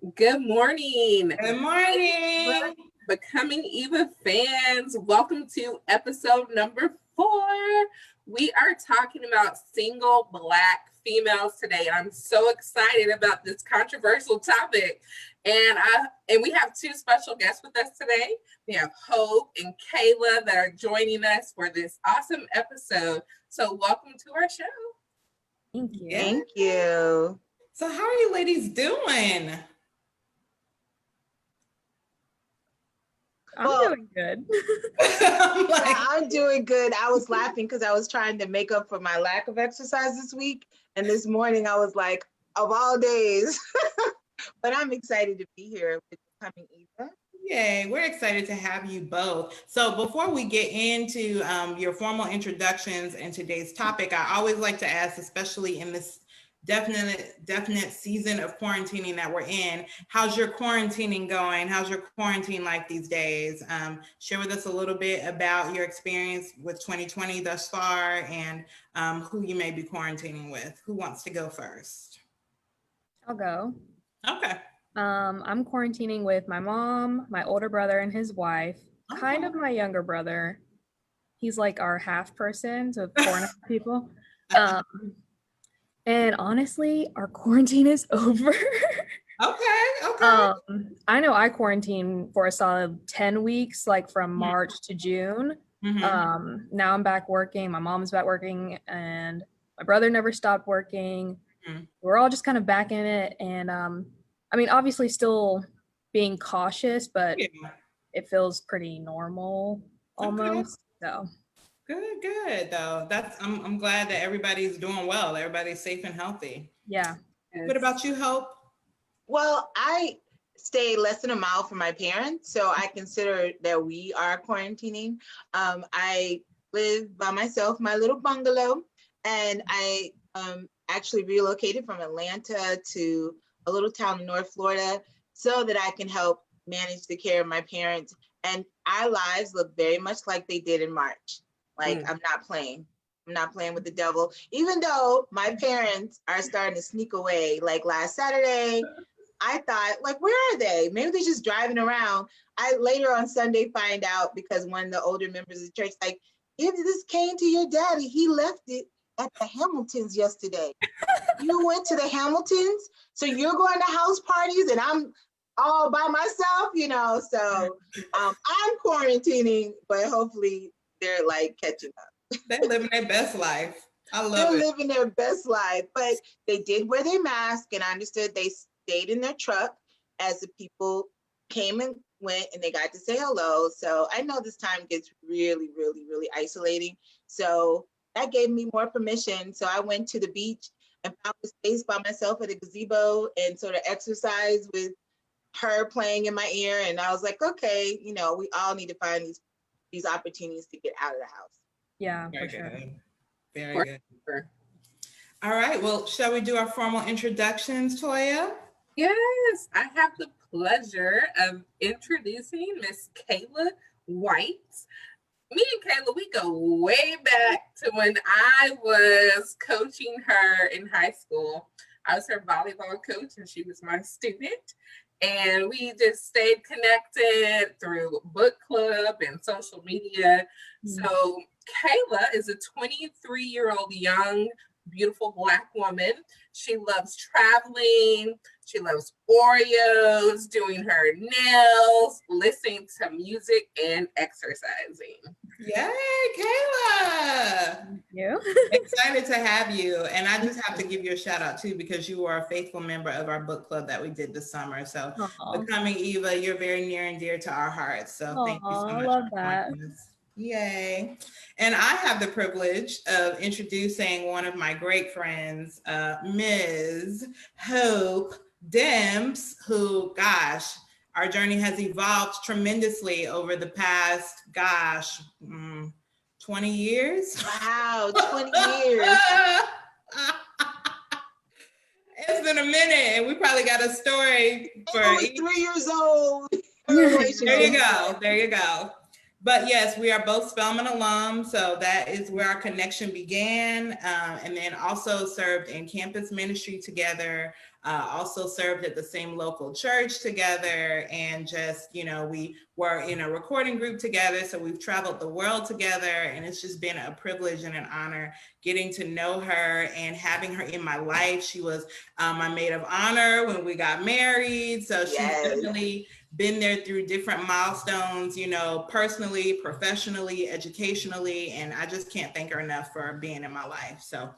Good morning. Good morning. Becoming Eva fans. Welcome to episode number 4. We are talking about single Black females today. I'm so excited about this controversial topic. And we have 2 special guests with us today. We have Hope and Kayla that are joining us for this awesome episode. So welcome to our show. Thank you. Thank you. So how are you ladies doing? I'm doing good. I'm doing good. I was laughing because I was trying to make up for my lack of exercise this week. And this morning I was like, of all days. But I'm excited to be here with Becoming Eva. Yay, we're excited to have you both. So before we get into your formal introductions and today's topic, I always like to ask, especially in this definite season of quarantining that we're in, how's your quarantining going? How's your quarantine life these days? Share with us a little bit about your experience with 2020 thus far and who you may be quarantining with. Who wants to go first? I'll go. Okay. I'm quarantining with my mom, my older brother and his wife, kind of my younger brother. He's like our half person, so 4.5 people. And honestly, our quarantine is over. Okay. I know I quarantined for a solid 10 weeks, like from March to June. Mm-hmm. Now I'm back working. My mom's back working, and my brother never stopped working. Mm-hmm. We're all just kind of back in it, and I mean, obviously still being cautious, but it feels pretty normal almost. Okay. So good though. I'm glad that everybody's doing well. Everybody's safe and healthy. Yeah. What about you, Hope? Well, I stay less than a mile from my parents, so I consider that we are quarantining. I live by myself, my little bungalow, and I actually relocated from Atlanta to a little town in North Florida so that I can help manage the care of my parents. And our lives look very much like they did in March. Like, I'm not playing with the devil, even though my parents are starting to sneak away. Like last Saturday, I thought, like, where are they? Maybe they're just driving around. I later on Sunday find out because one of the older members of the church, like, if this came to your daddy, he left it at the Hamiltons yesterday. You went to the Hamiltons, so you're going to house parties and I'm all by myself, so I'm quarantining, but hopefully they're like catching up. They're living their best life. I love it. They're living their best life, but they did wear their mask, and I understood they stayed in their truck as the people came and went, and they got to say hello. So I know this time gets really, really, really isolating. So that gave me more permission. So I went to the beach and found a space by myself at a gazebo and sort of exercise with her playing in my ear. And I was like, okay, we all need to find these opportunities to get out of the house. Yeah, for sure. Very good. All right, well, shall we do our formal introductions, Toya? Yes, I have the pleasure of introducing Miss Kayla White. Me and Kayla, we go way back to when I was coaching her in high school. I was her volleyball coach and she was my student. And we just stayed connected through book club and social media. So Kayla is a 23-year-old young, beautiful Black woman. She loves traveling. She loves Oreos, doing her nails, listening to music, and exercising. Yay, Kayla! Thank you. Excited to have you. And I just have to give you a shout out too, because you are a faithful member of our book club that we did this summer. So Becoming Eva, you're very near and dear to our hearts. So thank you so much. I love that. Yay. And I have the privilege of introducing one of my great friends, Ms. Hope Demps, who, gosh, our journey has evolved tremendously over the past, 20 years. Wow, 20 years. It's been a minute, and we probably got a story for I was 3 years old. There you go. But yes, we are both Spelman alum, so that is where our connection began. And then also served in campus ministry together, also served at the same local church together, and just, you know, we were in a recording group together, so we've traveled the world together, and it's just been a privilege and an honor getting to know her and having her in my life. She was my maid of honor when we got married, so she's definitely been there through different milestones, you know, personally, professionally, educationally, and I just can't thank her enough for being in my life. So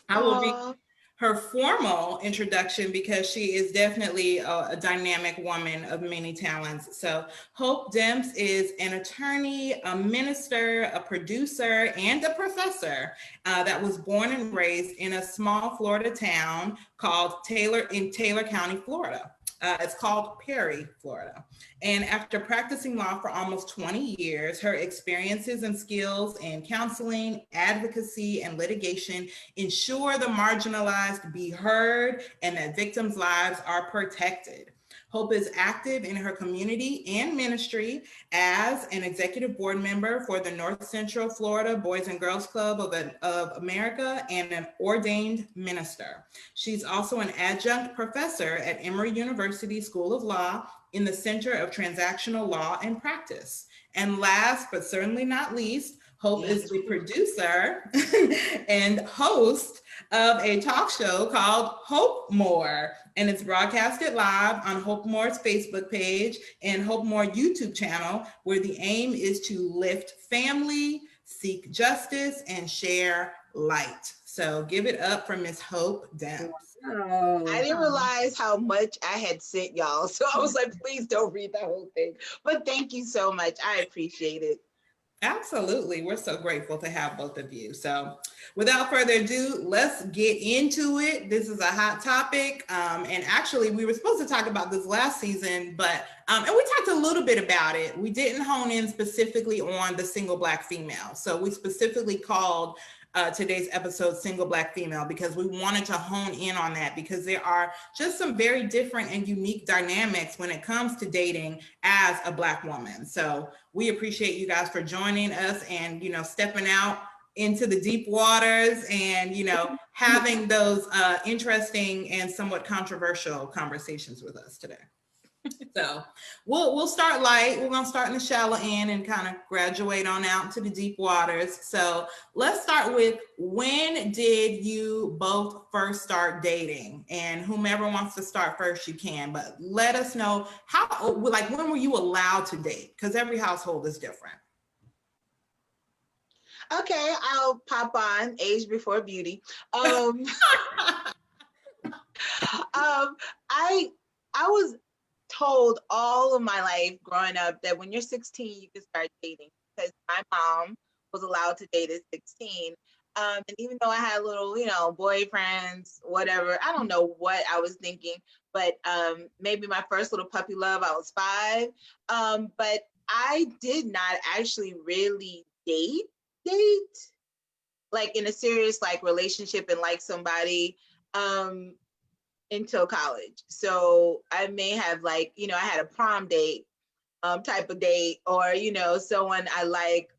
I will be her formal introduction because she is definitely a dynamic woman of many talents. So Hope Demps is an attorney, a minister, a producer, and a professor that was born and raised in a small Florida town called Taylor County, Florida. It's called Perry, Florida. And after practicing law for almost 20 years, her experiences and skills in counseling, advocacy, and litigation ensure the marginalized be heard and that victims' lives are protected. Hope is active in her community and ministry as an executive board member for the North Central Florida Boys and Girls Club of America and an ordained minister. She's also an adjunct professor at Emory University School of Law in the Center of Transactional Law and Practice. And last, but certainly not least, Hope is the producer and host of a talk show called Hope More, and it's broadcasted live on Hope More's Facebook page and Hope More YouTube channel, where the aim is to lift family, seek justice, and share light. So give it up for Miss Hope Demps. I didn't realize how much I had sent y'all, so I was like, please don't read the whole thing. But thank you so much. I appreciate it. Absolutely. We're so grateful to have both of you. So without further ado, let's get into it. This is a hot topic. And actually, we were supposed to talk about this last season, but and we talked a little bit about it. We didn't hone in specifically on the single Black female. So we specifically called today's episode Single Black Female because we wanted to hone in on that, because there are just some very different and unique dynamics when it comes to dating as a Black woman. So we appreciate you guys for joining us and, you know, stepping out into the deep waters and, you know, having those interesting and somewhat controversial conversations with us today. So we'll start light. We're gonna start in the shallow end and kind of graduate on out into the deep waters. So let's start with, when did you both first start dating? And whomever wants to start first, you can, but let us know how, like, when were you allowed to date? Because every household is different. Okay, I'll pop on Age Before Beauty. I was told all of my life growing up that when you're 16, you can start dating, because my mom was allowed to date at 16. And even though I had little, you know, boyfriends, whatever, I don't know what I was thinking, but maybe my first little puppy love, I was 5. But I did not actually really date, like in a serious like relationship and like somebody until college. So I may have, like, you know, I had a prom date type of date, or, you know, someone I like,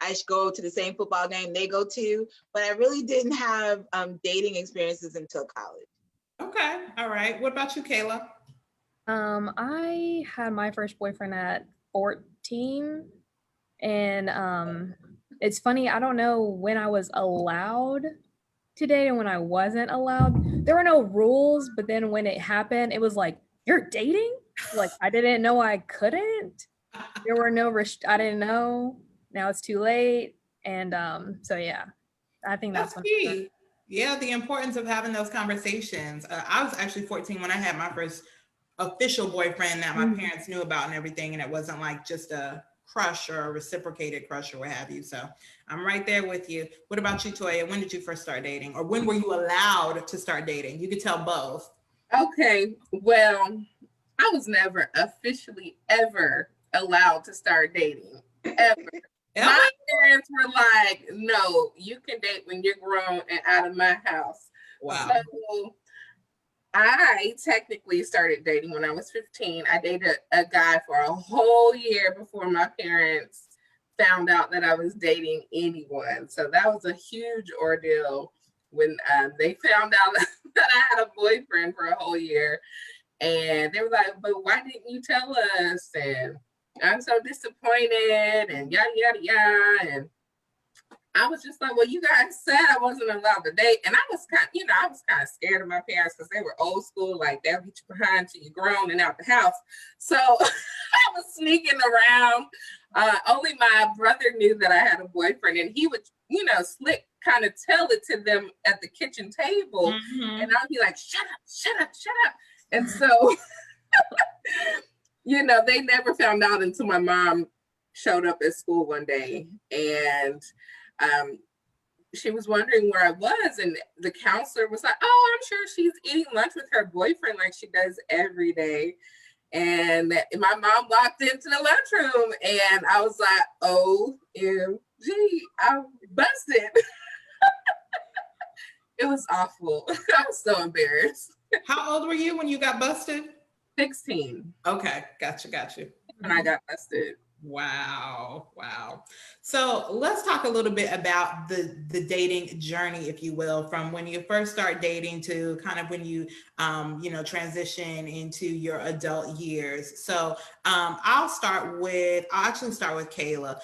I should go to the same football game they go to, but I really didn't have dating experiences until college. Okay, all right. What about you, Kayla? I had my first boyfriend at 14, and it's funny, I don't know when I was allowed to date and when I wasn't allowed. There were no rules, but then when it happened, it was like, you're dating? Like, I didn't know I couldn't. There were no I didn't know. Now it's too late. And so yeah, I think that's key. Yeah, the importance of having those conversations. I was actually 14 when I had my first official boyfriend that my parents knew about and everything, and it wasn't like just a crush or a reciprocated crush or what have you. So I'm right there with you. What about you, Toya? When did you first start dating, or when were you allowed to start dating? You could tell both. Okay, well, I was never officially ever allowed to start dating, ever. My parents were like, no, you can date when you're grown and out of my house. Wow. So I technically started dating when I was 15. I dated a guy for a whole year before my parents found out that I was dating anyone. So that was a huge ordeal when they found out that I had a boyfriend for a whole year. And they were like, but why didn't you tell us? And I'm so disappointed and yada, yada, yada. And I was just like, well, you guys said I wasn't allowed to date. And I was I was kind of scared of my parents because they were old school, like they'll get you behind till you're grown and out the house. So I was sneaking around. Only my brother knew that I had a boyfriend, and he would, slick kind of tell it to them at the kitchen table. Mhm. And I'd be like, shut up, shut up, shut up. And so, they never found out until my mom showed up at school one day. And she was wondering where I was, and the counselor was like, oh, I'm sure she's eating lunch with her boyfriend like she does every day. And my mom walked into the lunchroom, and I was like, OMG, I'm busted. It was awful. I was so embarrassed. How old were you when you got busted? 16. Okay, gotcha. When I got busted. Wow. So let's talk a little bit about the dating journey, if you will, from when you first start dating to kind of when you transition into your adult years. So I'll actually start with Kayla.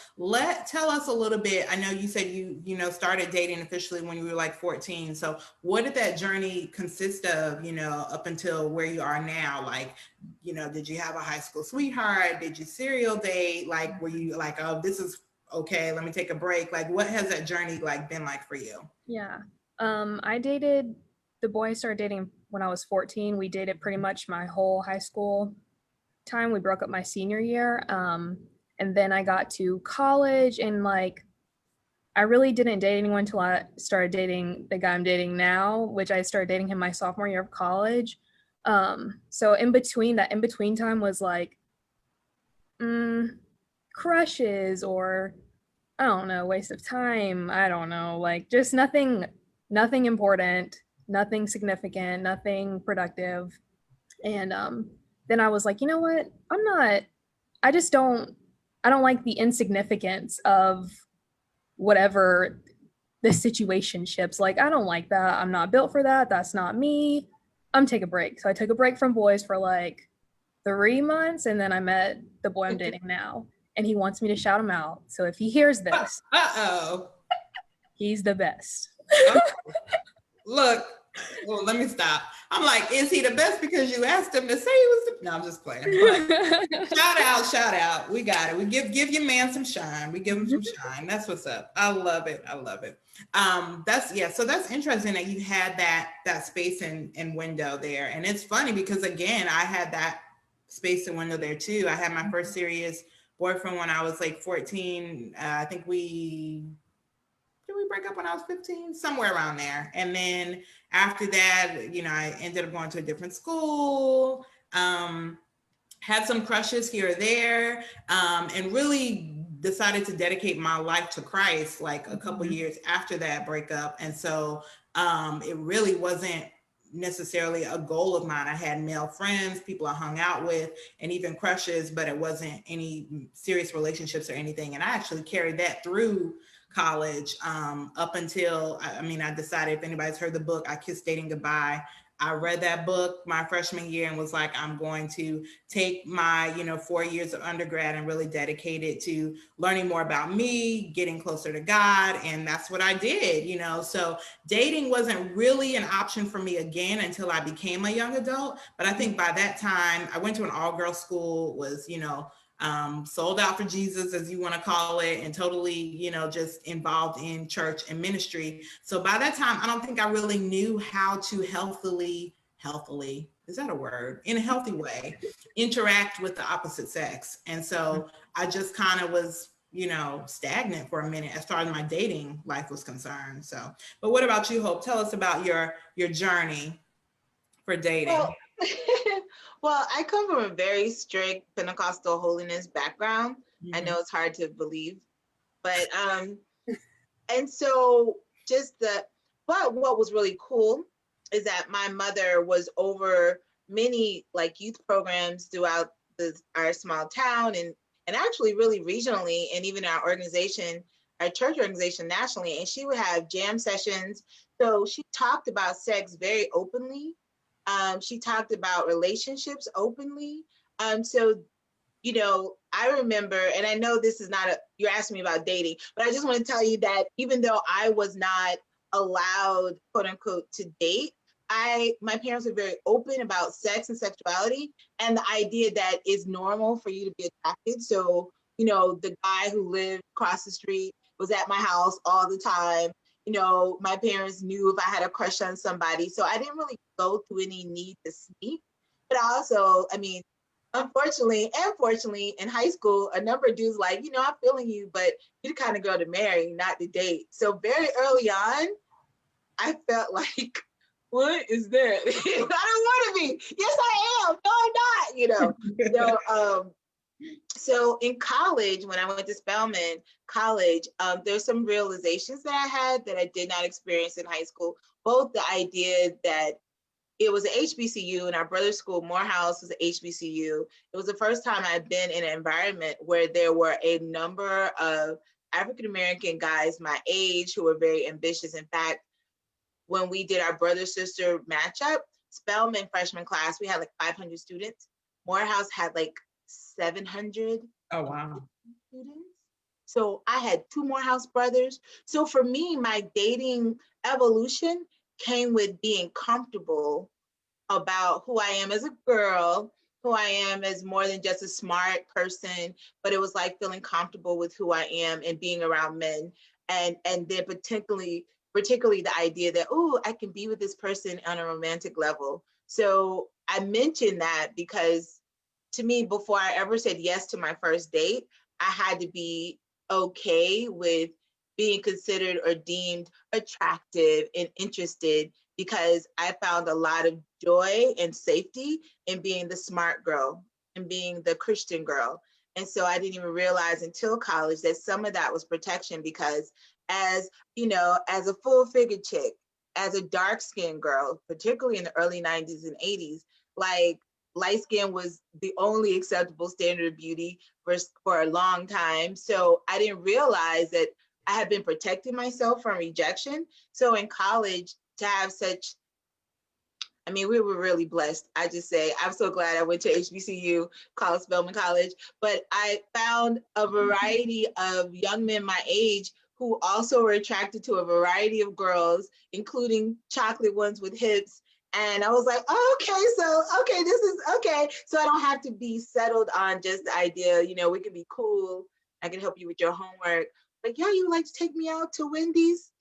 Tell us a little bit. I know you said you started dating officially when you were like 14. So what did that journey consist of, up until where you are now? Like, did you have a high school sweetheart? Did you serial date? Like, were you like, oh, this is okay, let me take a break? Like, what has that journey been like for you? Yeah. I dated the boy I started dating when I was 14. We dated pretty much my whole high school time. We broke up my senior year. And then I got to college, and I really didn't date anyone until I started dating the guy I'm dating now, which I started dating him my sophomore year of college. So in between time was crushes, or I don't know, waste of time. I don't know, just nothing important, nothing significant, nothing productive. And then I was like, you know what? I just I don't like the insignificance of whatever the situationships. Like, I don't like that. I'm not built for that. That's not me. I'm take a break. So I took a break from boys for 3 months, and then I met the boy I'm dating now, and he wants me to shout him out. So if he hears this, he's the best. Look, well, let me stop. I'm like, is he the best because you asked him to say he was the? No, I'm just playing. Shout out. We got it. We give your man some shine. We give him some shine. That's what's up. I love it. So that's interesting that you had that space and window there. And it's funny because, again, I had that space and window there too. I had my first serious boyfriend when I was 14. I think did we break up when I was 15? Somewhere around there. And then after that, I ended up going to a different school, had some crushes here or there, and really decided to dedicate my life to Christ a couple years after that breakup. And so it really wasn't necessarily a goal of mine. I had male friends, people I hung out with, and even crushes, but it wasn't any serious relationships or anything. And I actually carried that through college up until I decided, if anybody's heard the book I Kissed Dating Goodbye, I read that book my freshman year and was like, I'm going to take my 4 years of undergrad and really dedicate it to learning more about me, getting closer to God. And that's what I did. So dating wasn't really an option for me again until I became a young adult. But I think by that time I went to an all-girls school, was sold out for Jesus, as you want to call it, and totally, just involved in church and ministry. So by that time, I don't think I really knew how to healthily, is that a word? In a healthy way, interact with the opposite sex. And so I just kind of was, stagnant for a minute as far as my dating life was concerned. So, but what about you, Hope? Tell us about your journey for dating. Well, I come from a very strict Pentecostal holiness background. Mm-hmm. I know it's hard to believe, but and so but what was really cool is that my mother was over many youth programs throughout our small town, and and actually really regionally, and even our organization, our church organization nationally. And she would have jam sessions. So she talked about sex very openly. She talked about relationships openly. So I remember, and I know this is not you're asking me about dating, but I just want to tell you that even though I was not allowed, quote unquote, to date, my parents were very open about sex and sexuality and the idea that it's normal for you to be attracted. So, the guy who lived across the street was at my house all the time. My parents knew if I had a crush on somebody. So I didn't really go through any need to sneak. But also, I mean, unfortunately and fortunately, in high school, a number of dudes like, I'm feeling you, but you're the kind of girl to marry, not to date. So very early on, I felt like, what is that? I don't want to be. Yes, I am. No, I'm not. So in college, when I went to Spelman College, there's some realizations that I had that I did not experience in high school. Both the idea that it was an HBCU, and our brother's school, Morehouse, was an HBCU. It was the first time I'd been in an environment where there were a number of African-American guys my age who were very ambitious. In fact, when we did our brother-sister matchup, Spelman freshman class, we had like 500 students. Morehouse had like 700 Oh, wow. students. So I had two Morehouse brothers. So for me, my dating evolution came with being comfortable about who I am as a girl, who I am as more than just a smart person, but it was like feeling comfortable with who I am and being around men. And then particularly the idea that, oh, I can be with this person on a romantic level. So I mentioned that because to me, before I ever said yes to my first date, I had to be okay with being considered or deemed attractive and interested, because I found a lot of joy and safety in being the smart girl and being the Christian girl. And so I didn't even realize until college that some of that was protection, because as a full figure chick, as a dark skinned girl, particularly in the early 90s and 80s, like light skin was the only acceptable standard of beauty for a long time. So I didn't realize that I had been protecting myself from rejection. So in college, to have such, we were really blessed. I just say, I'm so glad I went to HBCU, called Spelman College, but I found a variety of young men my age who also were attracted to a variety of girls, including chocolate ones with hips. And I was like, oh, okay, this is okay. So I don't have to be settled on just the idea, we can be cool. I can help you with your homework. Like, yeah, you would like to take me out to Wendy's?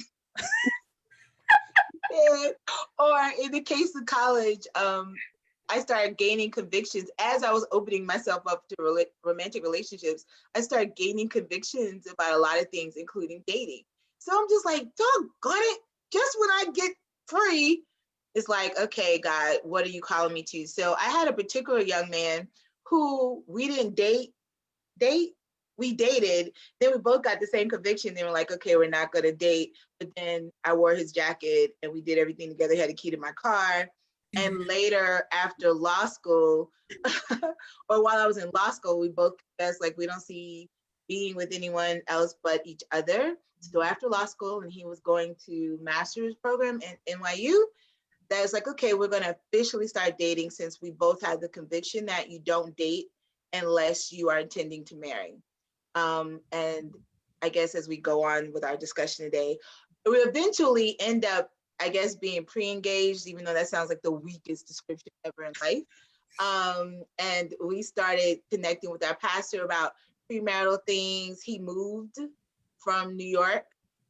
Or in the case of college, I started gaining convictions as I was opening myself up to romantic relationships. I started gaining convictions about a lot of things, including dating. So I'm just like, doggone it, just when I get free, it's like, okay, God, what are you calling me to? So I had a particular young man who we didn't date, we dated, then we both got the same conviction. They were like, okay, we're not gonna date. But then I wore his jacket and we did everything together. He had a key to my car. And later, after law school, or while I was in law school, we both confessed like we don't see being with anyone else but each other. So after law school, and he was going to master's program at NYU, that was like, okay, we're gonna officially start dating, since we both had the conviction that you don't date unless you are intending to marry. And I guess as we go on with our discussion today, we eventually end up, I guess, being pre-engaged, even though that sounds like the weakest description ever in life. And we started connecting with our pastor about premarital things. He moved from New York.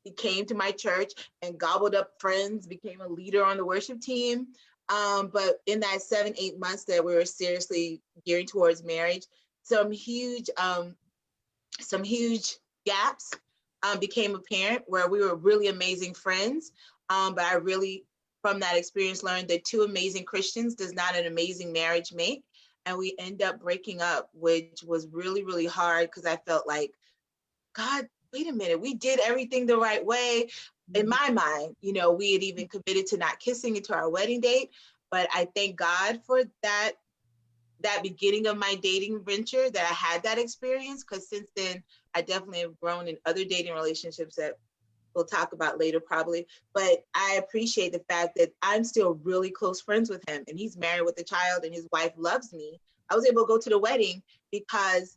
He came to my church and gobbled up friends, became a leader on the worship team. But in that 7-8 months that we were seriously gearing towards marriage, some huge gaps became apparent where we were really amazing friends. But I really, from that experience, learned that two amazing Christians does not an amazing marriage make. And we end up breaking up, which was really, really hard, because I felt like, God, wait a minute, we did everything the right way. In my mind, we had even committed to not kissing until our wedding date. But I thank God for that that beginning of my dating venture that I had that experience, because since then I definitely have grown in other dating relationships that we'll talk about later probably. But I appreciate the fact that I'm still really close friends with him, and he's married with a child and his wife loves me. I was able to go to the wedding because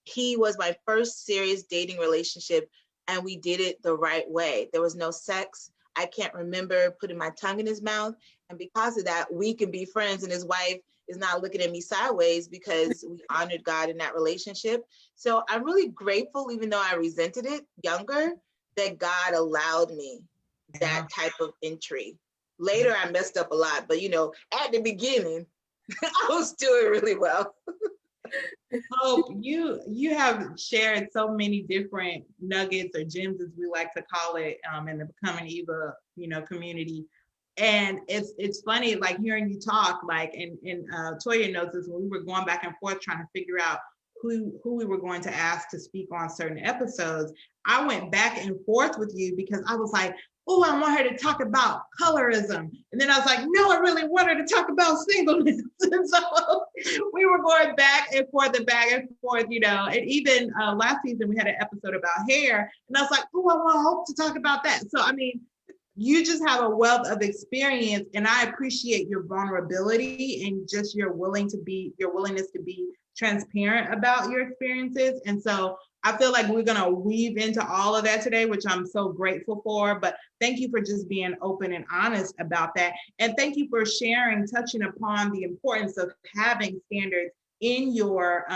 he was my first serious dating relationship, and we did it the right way. There was no sex. I can't remember putting my tongue in his mouth. And because of that, we can be friends, and his wife is not looking at me sideways because we honored God in that relationship. So I'm really grateful, even though I resented it younger, that God allowed me that type of entry. Later, I messed up a lot, but at the beginning, I was doing really well. Hope, you have shared so many different nuggets or gems, as we like to call it, in the Becoming Eva, community. And it's funny, like hearing you talk, like, and Toya knows this, when we were going back and forth trying to figure out who we were going to ask to speak on certain episodes, I went back and forth with you because I was like, oh, I want her to talk about colorism. And then I was like, no, I really want her to talk about singleness. And so we were going back and forth, and even last season we had an episode about hair. And I was like, oh, I want Hope to talk about that. So, I mean, you just have a wealth of experience, and I appreciate your vulnerability and just your willingness to be transparent about your experiences. And so I feel like we're going to weave into all of that today, which I'm so grateful for. But thank you for just being open and honest about that. And thank you for touching upon the importance of having standards in your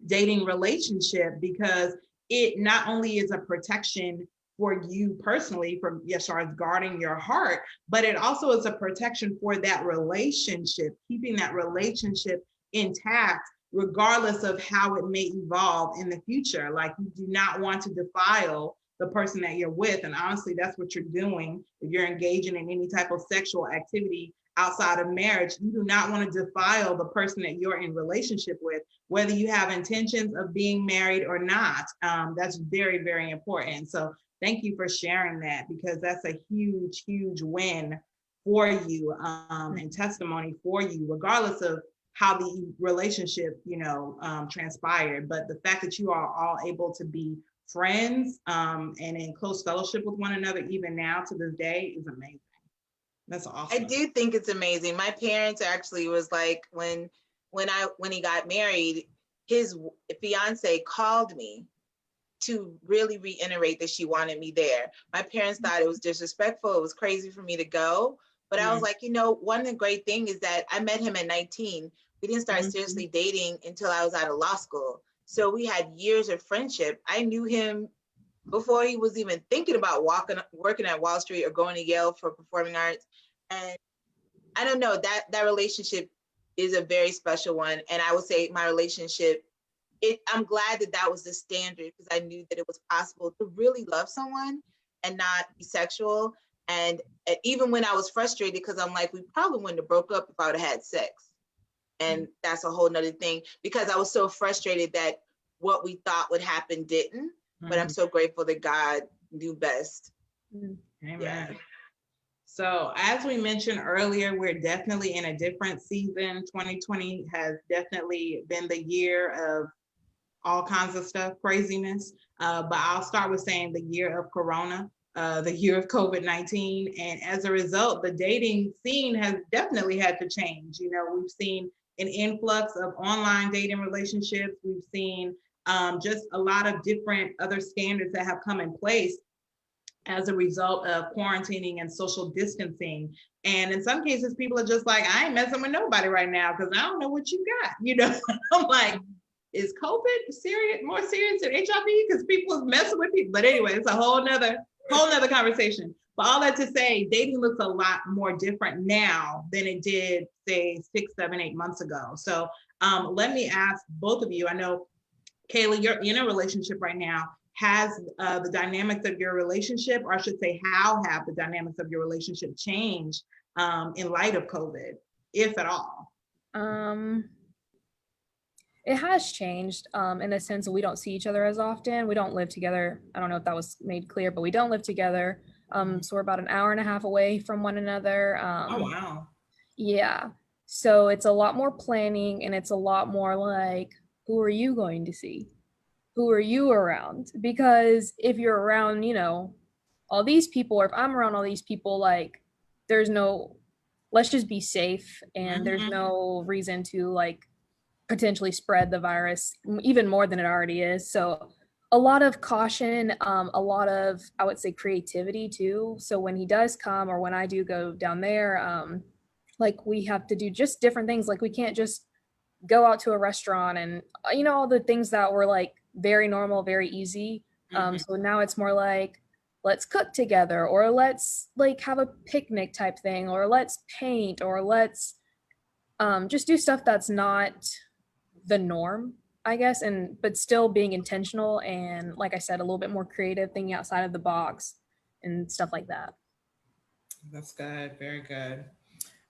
dating relationship, because it not only is a protection for you personally, from as far as guarding your heart, but it also is a protection for that relationship, keeping that relationship intact, regardless of how it may evolve in the future. Like, you do not want to defile the person that you're with. And honestly, that's what you're doing. If you're engaging in any type of sexual activity outside of marriage, you do not want to defile the person that you're in relationship with, whether you have intentions of being married or not. That's very, very important. So thank you for sharing that, because that's a huge, huge win for you, and testimony for you, regardless of how the relationship, transpired. But the fact that you are all able to be friends, and in close fellowship with one another, even now to this day, is amazing. That's awesome. I do think it's amazing. My parents actually was like, when he got married, his fiance called me to really reiterate that she wanted me there. My parents thought it was disrespectful. It was crazy for me to go. But I was like, one of the great things is that I met him at 19. We didn't start seriously dating until I was out of law school. So we had years of friendship. I knew him before he was even thinking about working at Wall Street or going to Yale for performing arts. And I don't know, that relationship is a very special one. And I would say my relationship, I'm glad that was the standard, because I knew that it was possible to really love someone and not be sexual. And even when I was frustrated, because I'm like, we probably wouldn't have broke up if I would have had sex. And that's a whole nother thing, because I was so frustrated that what we thought would happen didn't. But I'm so grateful that God knew best. Amen. Yeah. So as we mentioned earlier, we're definitely in a different season. 2020 has definitely been the year of all kinds of stuff, craziness. But I'll start with saying the year of Corona, the year of COVID-19. And as a result, the dating scene has definitely had to change. We've seen an influx of online dating relationships. We've seen just a lot of different other standards that have come in place as a result of quarantining and social distancing. And in some cases, people are just like, I ain't messing with nobody right now because I don't know what you got. I'm like, is COVID more serious than HIV? Because people is messing with people. But anyway, it's a whole nother conversation. But all that to say, dating looks a lot more different now than it did, say, 6, 7, 8 months ago. So let me ask both of you. I know, Kayla, you're in a relationship right now. Has the dynamics of your relationship, or I should say, how have the dynamics of your relationship changed in light of COVID, if at all? It has changed in the sense that we don't see each other as often. We don't live together. I don't know if that was made clear, but we don't live together. So we're about an hour and a half away from one another. Oh, wow. Yeah. So it's a lot more planning, and it's a lot more like, who are you going to see? Who are you around? Because if you're around, all these people, or if I'm around all these people, like, there's no, let's just be safe, and there's Mhm. no reason to like potentially spread the virus even more than it already is. So a lot of caution, a lot of, I would say, creativity too. So when he does come, or when I do go down there, like, we have to do just different things. Like, we can't just go out to a restaurant and all the things that were like very normal, very easy. Mhm. So now it's more like, let's cook together, or let's like have a picnic type thing, or let's paint, or let's just do stuff that's not the norm, I guess, and but still being intentional, and like I said, a little bit more creative, thinking outside of the box and stuff like that. That's good. Very good.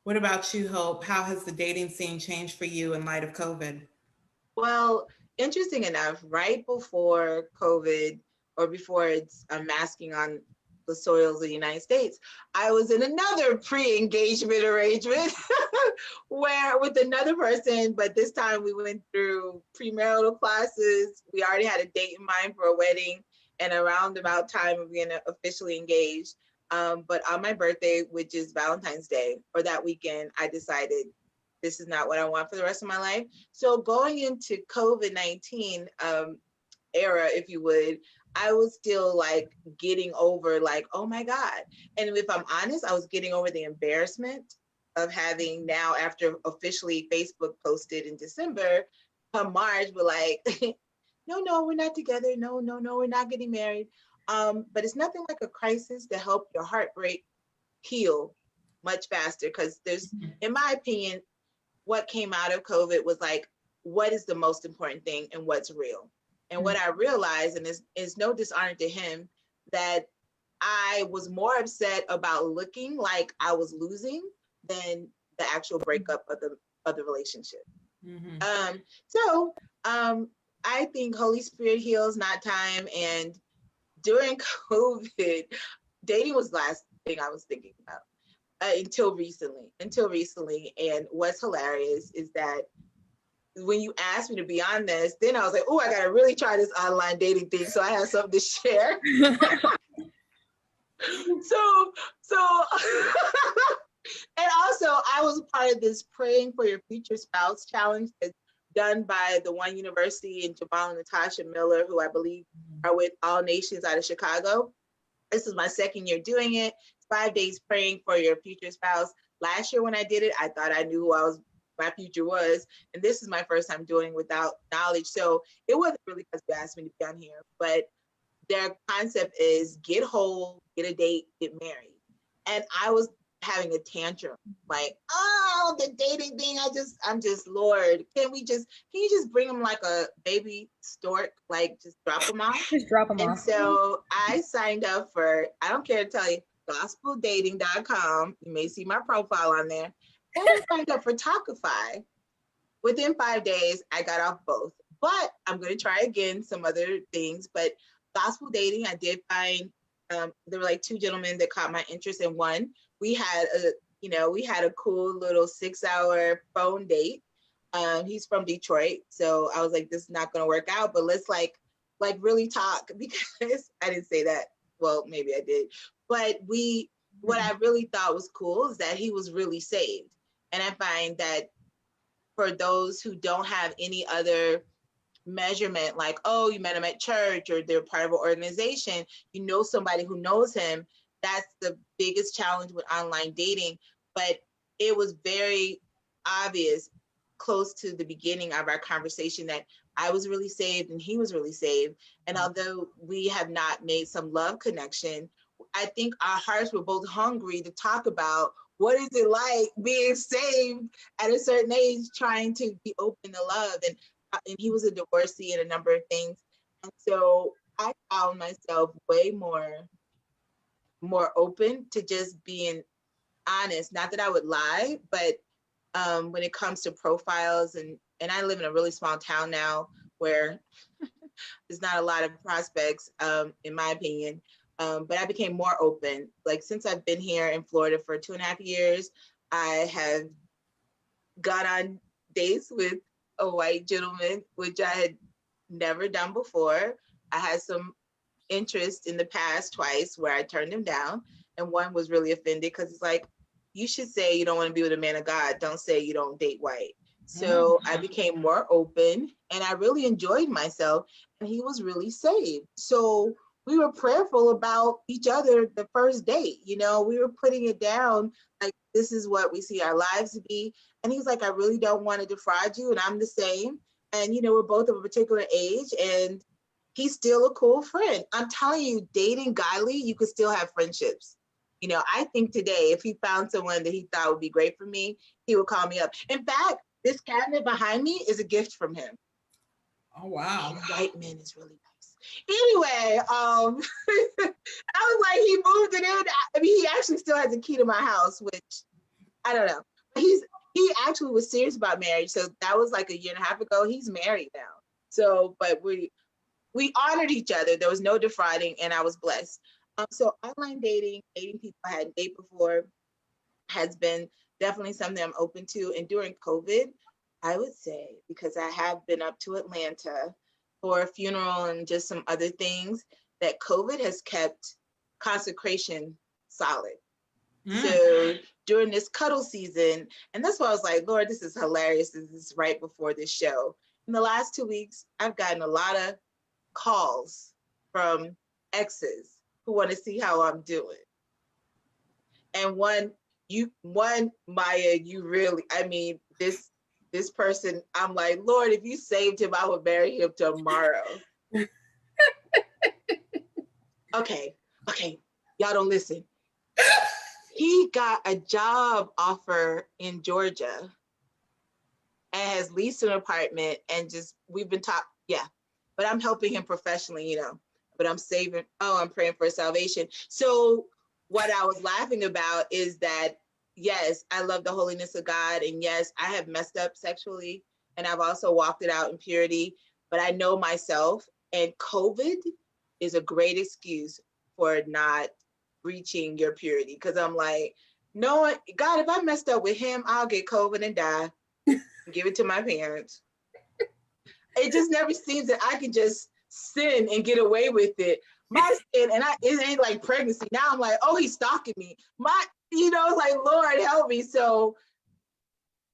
What about you, Hope? How has the dating scene changed for you in light of COVID? Well, interesting enough, right before COVID, or before it's unmasking on the soils of the United States, I was in another pre-engagement arrangement where with another person, but this time we went through premarital classes. We already had a date in mind for a wedding and around about time of being officially engaged. But on my birthday, which is Valentine's Day, or that weekend, I decided this is not what I want for the rest of my life. So going into COVID-19 era, if you would, I was still like getting over like, oh my God. And if I'm honest, I was getting over the embarrassment of having now, after officially Facebook posted in December, come March, we're like, no, we're not together. No, we're not getting married. But it's nothing like a crisis to help your heartbreak heal much faster. Because there's, in my opinion, what came out of COVID was like, what is the most important thing and what's real? And what I realized, and is no dishonor to him, that I was more upset about looking like I was losing than the actual breakup of the relationship. Mhm. So I think Holy Spirit heals, not time. And during COVID, dating was the last thing I was thinking about until recently. And what's hilarious is that when you asked me to be on this, then I was like, oh, I gotta really try this online dating thing, so I have something to share. so and also I was part of this praying for your future spouse challenge that's done by the One University and Jamal and Natasha Miller, who I believe are with All Nations out of Chicago. This is my second year doing it. It's 5 days praying for your future spouse. Last year when I did it, I thought I knew who my future was. And this is my first time doing it without knowledge. So it wasn't really because you asked me to be on here, but their concept is get whole, get a date, get married. And I was having a tantrum, like, oh, the dating thing. I'm just, Lord, can you just bring them like a baby stork, like just drop them off? Just drop them And off. so I signed up for, I don't care to tell you, gospeldating.com. You may see my profile on there. And I signed up for Talkify. Within 5 days, I got off both. But I'm going to try again some other things. But gospel dating, I did find there were like two gentlemen that caught my interest in one. We had a cool little 6-hour phone date. He's from Detroit, so I was like, this is not going to work out, but let's like really talk, because I didn't say that. Well, maybe I did, but what I really thought was cool is that he was really saved. And I find that for those who don't have any other measurement, like, oh, you met him at church or they're part of an organization, somebody who knows him, that's the biggest challenge with online dating. But it was very obvious close to the beginning of our conversation that I was really saved and he was really saved. And although we have not made some love connection, I think our hearts were both hungry to talk about what is it like being saved at a certain age, trying to be open to love. And he was a divorcee and a number of things. And so I found myself way more open to just being honest. Not that I would lie, but when it comes to profiles, and I live in a really small town now where there's not a lot of prospects, in my opinion. But I became more open. Like, since I've been here in Florida for 2.5 years, I have got on dates with a white gentleman, which I had never done before. I had some interest in the past twice where I turned him down, and one was really offended because it's like, you should say you don't want to be with a man of God. Don't say you don't date white. So I became more open and I really enjoyed myself, and he was really saved. So we were prayerful about each other the first date. You know, we were putting it down like, this is what we see our lives to be. And he's like, I really don't want to defraud you. And I'm the same. And, you know, we're both of a particular age, and he's still a cool friend. I'm telling you, dating godly, you could still have friendships. You know, I think today, if he found someone that he thought would be great for me, he would call me up. In fact, this cabinet behind me is a gift from him. Oh, wow. White man is really nice. Anyway, I was like, he moved it in. I mean, he actually still has the key to my house, which I don't know. He actually was serious about marriage. So that was like a year and a half ago. He's married now. So, but we honored each other. There was no defrauding, and I was blessed. So online dating people I hadn't dated before has been definitely something I'm open to. And during COVID, I would say, because I have been up to Atlanta for a funeral and just some other things, that COVID has kept consecration solid. So during this cuddle season, and that's why I was like, Lord, this is hilarious. This is right before this show. In the last 2 weeks, I've gotten a lot of calls from exes who want to see how I'm doing. And one, Maya, you really, I mean, this person, I'm like, Lord, if you saved him, I would marry him tomorrow. Okay, y'all don't listen. He got a job offer in Georgia and has leased an apartment, and just, we've been talking, but I'm helping him professionally, you know, but I'm I'm praying for salvation. So what I was laughing about is that, yes, I love the holiness of God. And yes, I have messed up sexually, and I've also walked it out in purity, but I know myself, and COVID is a great excuse for not reaching your purity. Because I'm like, no, God, if I messed up with him, I'll get COVID and die and give it to my parents. It just never seems that I can just sin and get away with it. My sin, and it ain't like pregnancy. Now I'm like, oh, he's stalking me. It's like, Lord, help me. So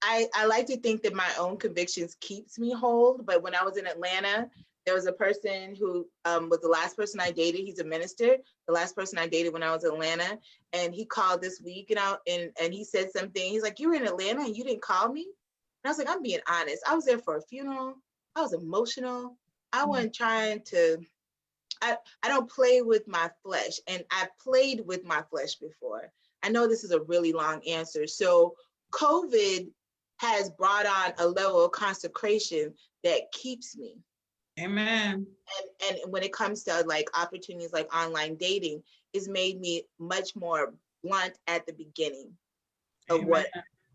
I like to think that my own convictions keeps me whole. But when I was in Atlanta, there was a person who was the last person I dated. He's a minister. The last person I dated when I was in Atlanta, and he called this week, and he said something. He's like, you were in Atlanta and you didn't call me? And I was like, I'm being honest. I was there for a funeral. I was emotional. I wasn't trying to, I don't play with my flesh, and I played with my flesh before. I know this is a really long answer. So COVID has brought on a level of consecration that keeps me. Amen. And when it comes to like opportunities like online dating, it's made me much more blunt at the beginning of Amen.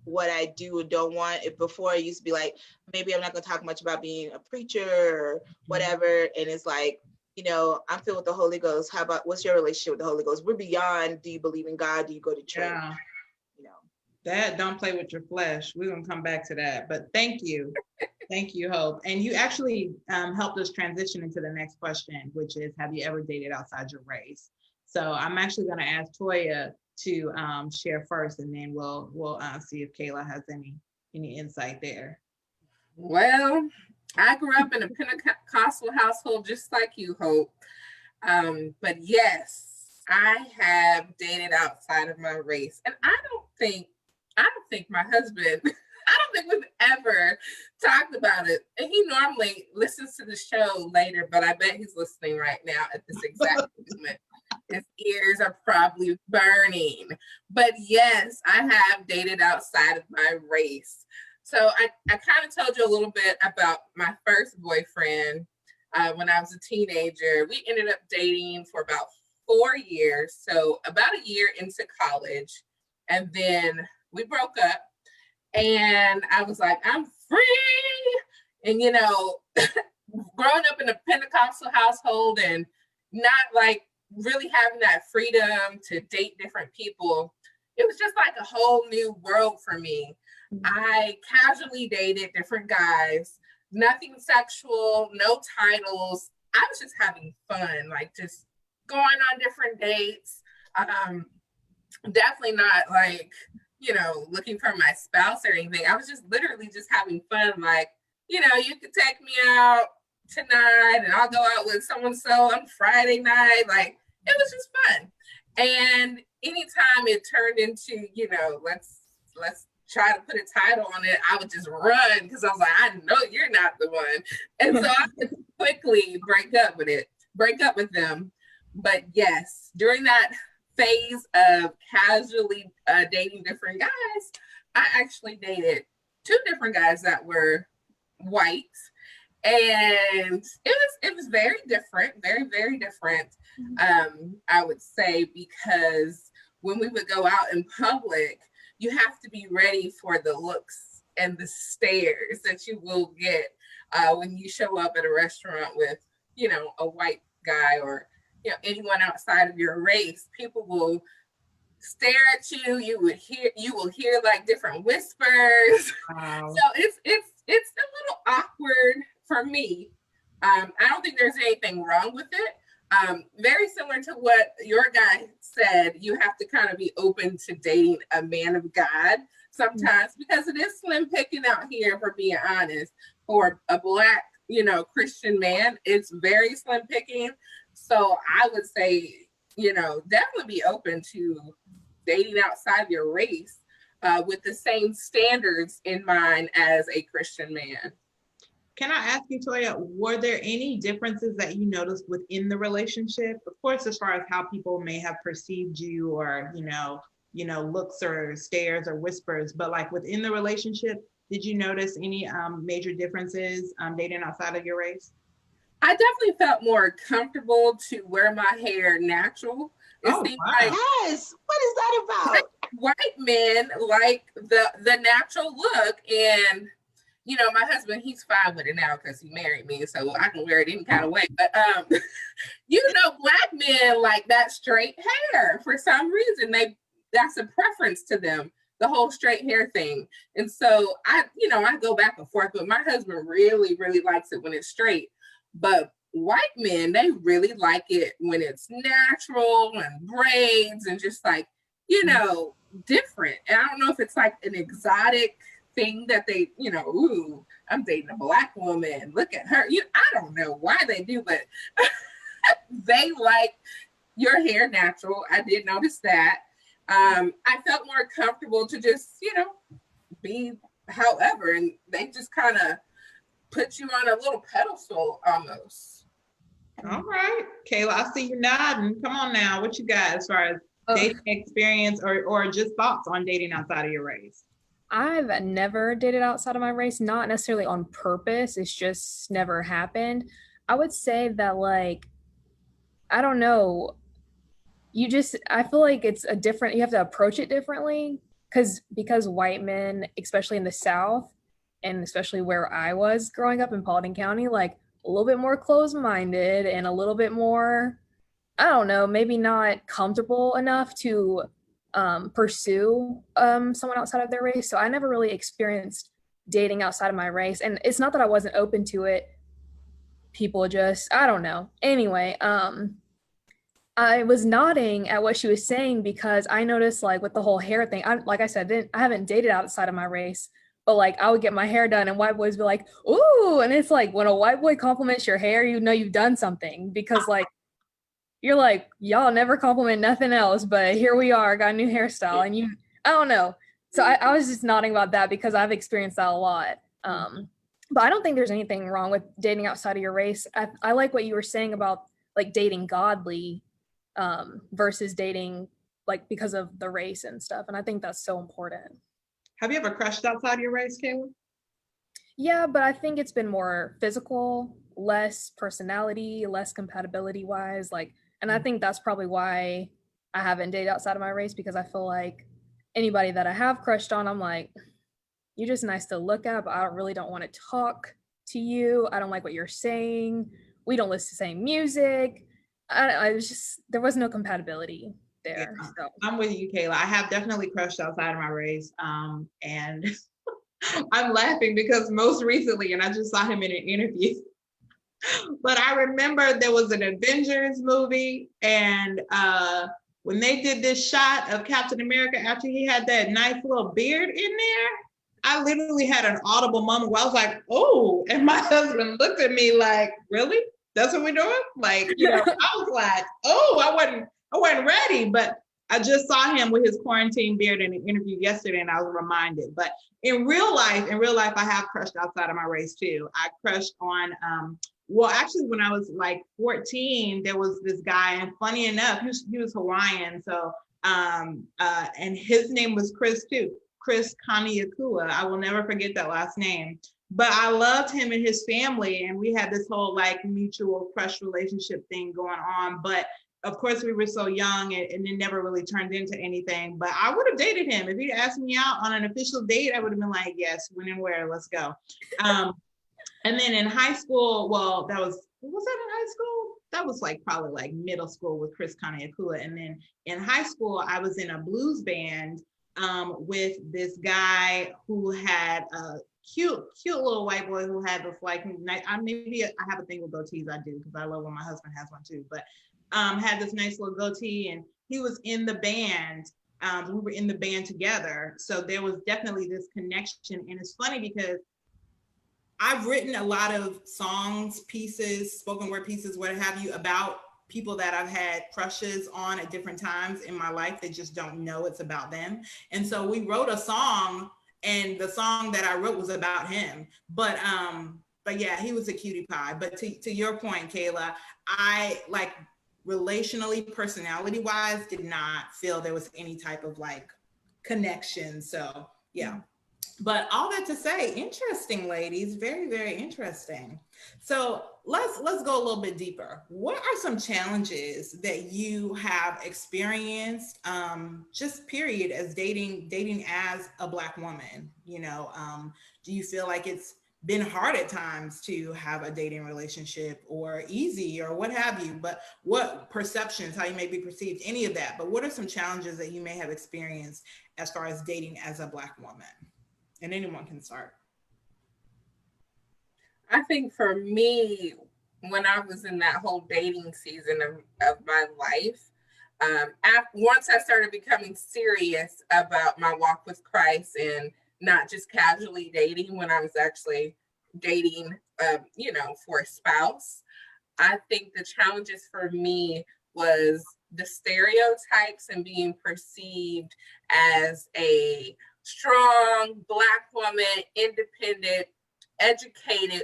what I do and don't want. Before, it used to be like, maybe I'm not going to talk much about being a preacher or whatever. And it's like, you know, I'm filled with the Holy Ghost. How about, what's your relationship with the Holy Ghost? We're beyond, do you believe in God? Do you go to church? Yeah. You know, That don't play with your flesh. We're going to come back to that. But thank you. Thank you, Hope. And you actually helped us transition into the next question, which is, have you ever dated outside your race? So I'm actually going to ask Toya to share first, and then we'll see if Kayla has any insight there. Well, I grew up in a Pentecostal household just like you, Hope. But yes, I have dated outside of my race. And I don't think my husband, I don't think we've ever talked about it. And he normally listens to the show later, but I bet he's listening right now at this exact moment. His ears are probably burning. But yes, I have dated outside of my race. So I kind of told you a little bit about my first boyfriend when I was a teenager. We ended up dating for about 4 years. So about a year into college. And then we broke up. And I was like, I'm free. And, you know, growing up in a Pentecostal household and not like really having that freedom to date different people, it was just like a whole new world for me. I casually dated different guys, nothing sexual, no titles. I was just having fun, like just going on different dates. Um, Definitely not like, looking for my spouse or anything. I was just literally just having fun. Like, you could take me out tonight and I'll go out with someone so on Friday night. Like, it was just fun. And anytime it turned into, let's try to put a title on it, I would just run because I was like, I know you're not the one. And so I would quickly break up with them. But yes, during that phase of casually dating different guys, I actually dated two different guys that were white, and it was very different, very very different. I would say, because when we would go out in public, you have to be ready for the looks and the stares that you will get when you show up at a restaurant with a white guy, or anyone outside of your race. People will stare at you. You will hear like different whispers. Wow. So it's a little awkward for me. I don't think there's anything wrong with it. Very similar to what your guy said, you have to kind of be open to dating a man of God sometimes, because it is slim picking out here, if we're being honest. For a Black, Christian man, it's very slim picking. So I would say, definitely be open to dating outside your race with the same standards in mind as a Christian man. Can I ask you, Toya, were there any differences that you noticed within the relationship? Of course, as far as how people may have perceived you, or, looks or stares or whispers, but like within the relationship, did you notice any major differences dating outside of your race? I definitely felt more comfortable to wear my hair natural. It seemed like Yes. What is that about? white men like the natural look, and my husband, he's fine with it now because he married me, so I can wear it any kind of way. But Black men like that straight hair for some reason. That's a preference to them, the whole straight hair thing. And so I go back and forth, but my husband really, really likes it when it's straight. But white men, they really like it when it's natural and braids and just like, different. And I don't know if it's like an exotic thing that they, ooh, I'm dating a Black woman. Look at her. I don't know why they do, but they like your hair natural. I did notice that. I felt more comfortable to just, be however, and they just kind of put you on a little pedestal almost. All right, Kayla, I see you nodding. Come on now, what you got as far as dating experience or just thoughts on dating outside of your race? I've never dated outside of my race, not necessarily on purpose. It's just never happened. I would say that, like, I don't know. I feel like it's you have to approach it differently, because white men, especially in the South, and especially where I was growing up in Paulding County, like a little bit more closed-minded and a little bit more, I don't know, maybe not comfortable enough to pursue someone outside of their race. So I never really experienced dating outside of my race. And it's not that I wasn't open to it. People just, I don't know. Anyway, I was nodding at what she was saying because I noticed, like, with the whole hair thing, like I said, I haven't dated outside of my race, but like I would get my hair done and white boys be like, ooh, and it's like when a white boy compliments your hair, you've done something, because like you're like, y'all never compliment nothing else, but here we are, got a new hairstyle, and I don't know. So I was just nodding about that because I've experienced that a lot. But I don't think there's anything wrong with dating outside of your race. I like what you were saying about like dating godly versus dating like because of the race and stuff. And I think that's so important. Have you ever crushed outside your race, Kayla? Yeah, but I think it's been more physical, less personality, less compatibility wise. Like, and I think that's probably why I haven't dated outside of my race, because I feel like anybody that I have crushed on, I'm like, you're just nice to look at, but I really don't want to talk to you. I don't like what you're saying. We don't listen to the same music. I was just, there was no compatibility there. Yeah, so. I'm with you, Kayla. I have definitely crushed outside of my race. And I'm laughing because most recently, and I just saw him in an interview, but I remember there was an Avengers movie, and when they did this shot of Captain America after he had that nice little beard in there, I literally had an audible moment where I was like, oh, and my husband looked at me like, really? That's what we're doing? Like, I was like, oh, I wasn't ready, but I just saw him with his quarantine beard in an interview yesterday, and I was reminded. But in real life, I have crushed outside of my race too. I crushed on, well, actually, when I was like 14, there was this guy, and funny enough, he was Hawaiian, so and his name was Chris too, Chris Kaniakua. I will never forget that last name. But I loved him and his family, and we had this whole like mutual crush relationship thing going on. But of course, we were so young, and it never really turned into anything. But I would have dated him if he asked me out on an official date. I would have been like, yes, when and where, let's go. And then in high school, well, was that in high school? That was like probably like middle school with Chris Kaniakua. And then in high school, I was in a blues band with this guy who had a cute little white boy who had this like, maybe I have a thing with goatees, I do, because I love when my husband has one too, but had this nice little goatee, and he was in the band. We were in the band together. So there was definitely this connection. And it's funny because I've written a lot of songs, pieces, spoken word pieces, what have you, about people that I've had crushes on at different times in my life that just don't know it's about them. And so we wrote a song, and the song that I wrote was about him. But yeah, he was a cutie pie. But to your point, Kayla, I like relationally, personality wise, did not feel there was any type of like connection. So yeah. But all that to say, interesting, ladies, very, very interesting. So let's go a little bit deeper. What are some challenges that you have experienced, just period, as dating as a Black woman? Do you feel like it's been hard at times to have a dating relationship, or easy, or what have you? But what perceptions, how you may be perceived, any of that? But what are some challenges that you may have experienced as far as dating as a Black woman? And anyone can start. I think for me, when I was in that whole dating season of my life, once I started becoming serious about my walk with Christ and not just casually dating, when I was actually dating, for a spouse, I think the challenges for me was the stereotypes and being perceived as a strong Black woman, independent, educated,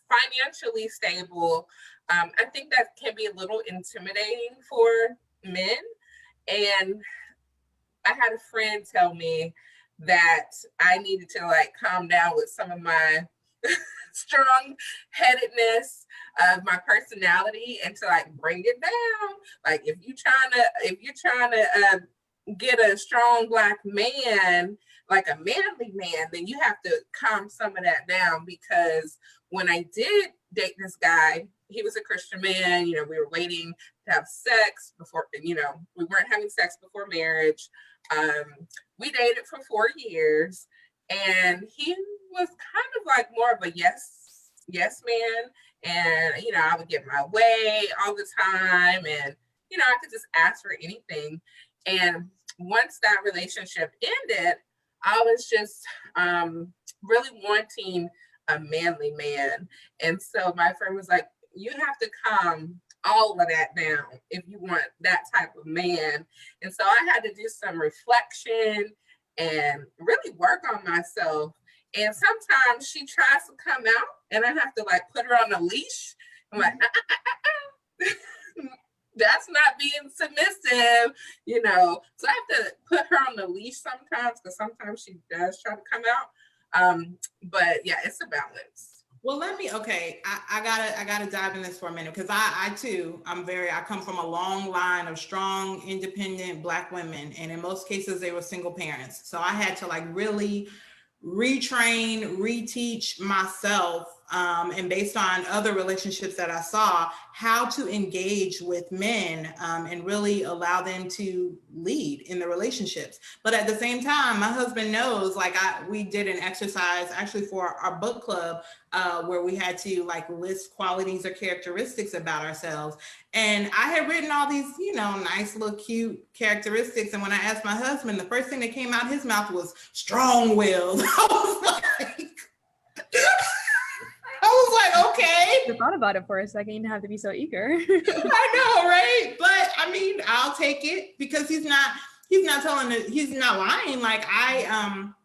financially stable. I think that can be a little intimidating for men. And I had a friend tell me that I needed to like calm down with some of my strong headedness of my personality, and to like bring it down. Like if you're trying to get a strong Black man, like a manly man, then you have to calm some of that down. Because when I did date this guy, he was a Christian man. We were waiting to have sex before, we weren't having sex before marriage. We dated for 4 years, and he was kind of like more of a yes man. And, I would get my way all the time, and, I could just ask for anything. And once that relationship ended, I was just really wanting a manly man. And so my friend was like, you have to calm all of that down if you want that type of man. And so I had to do some reflection and really work on myself. And sometimes she tries to come out, and I have to like put her on a leash. I'm like, that's not being submissive, So I have to put her on the leash sometimes, because sometimes she does try to come out. But yeah, it's a balance. Well, I gotta dive in this for a minute, because I too, I come from a long line of strong, independent Black women. And in most cases, they were single parents. So I had to like really retrain, reteach myself and based on other relationships that I saw, how to engage with men and really allow them to lead in the relationships. But at the same time, my husband knows, like we did an exercise actually for our book club where we had to like list qualities or characteristics about ourselves. And I had written all these, you know, nice little cute characteristics. And when I asked my husband, the first thing that came out his mouth was strong-willed. I was like, okay. I thought about it for a second. You didn't have to be so eager. I know, right? But I mean, I'll take it because he's not lying. Like I'm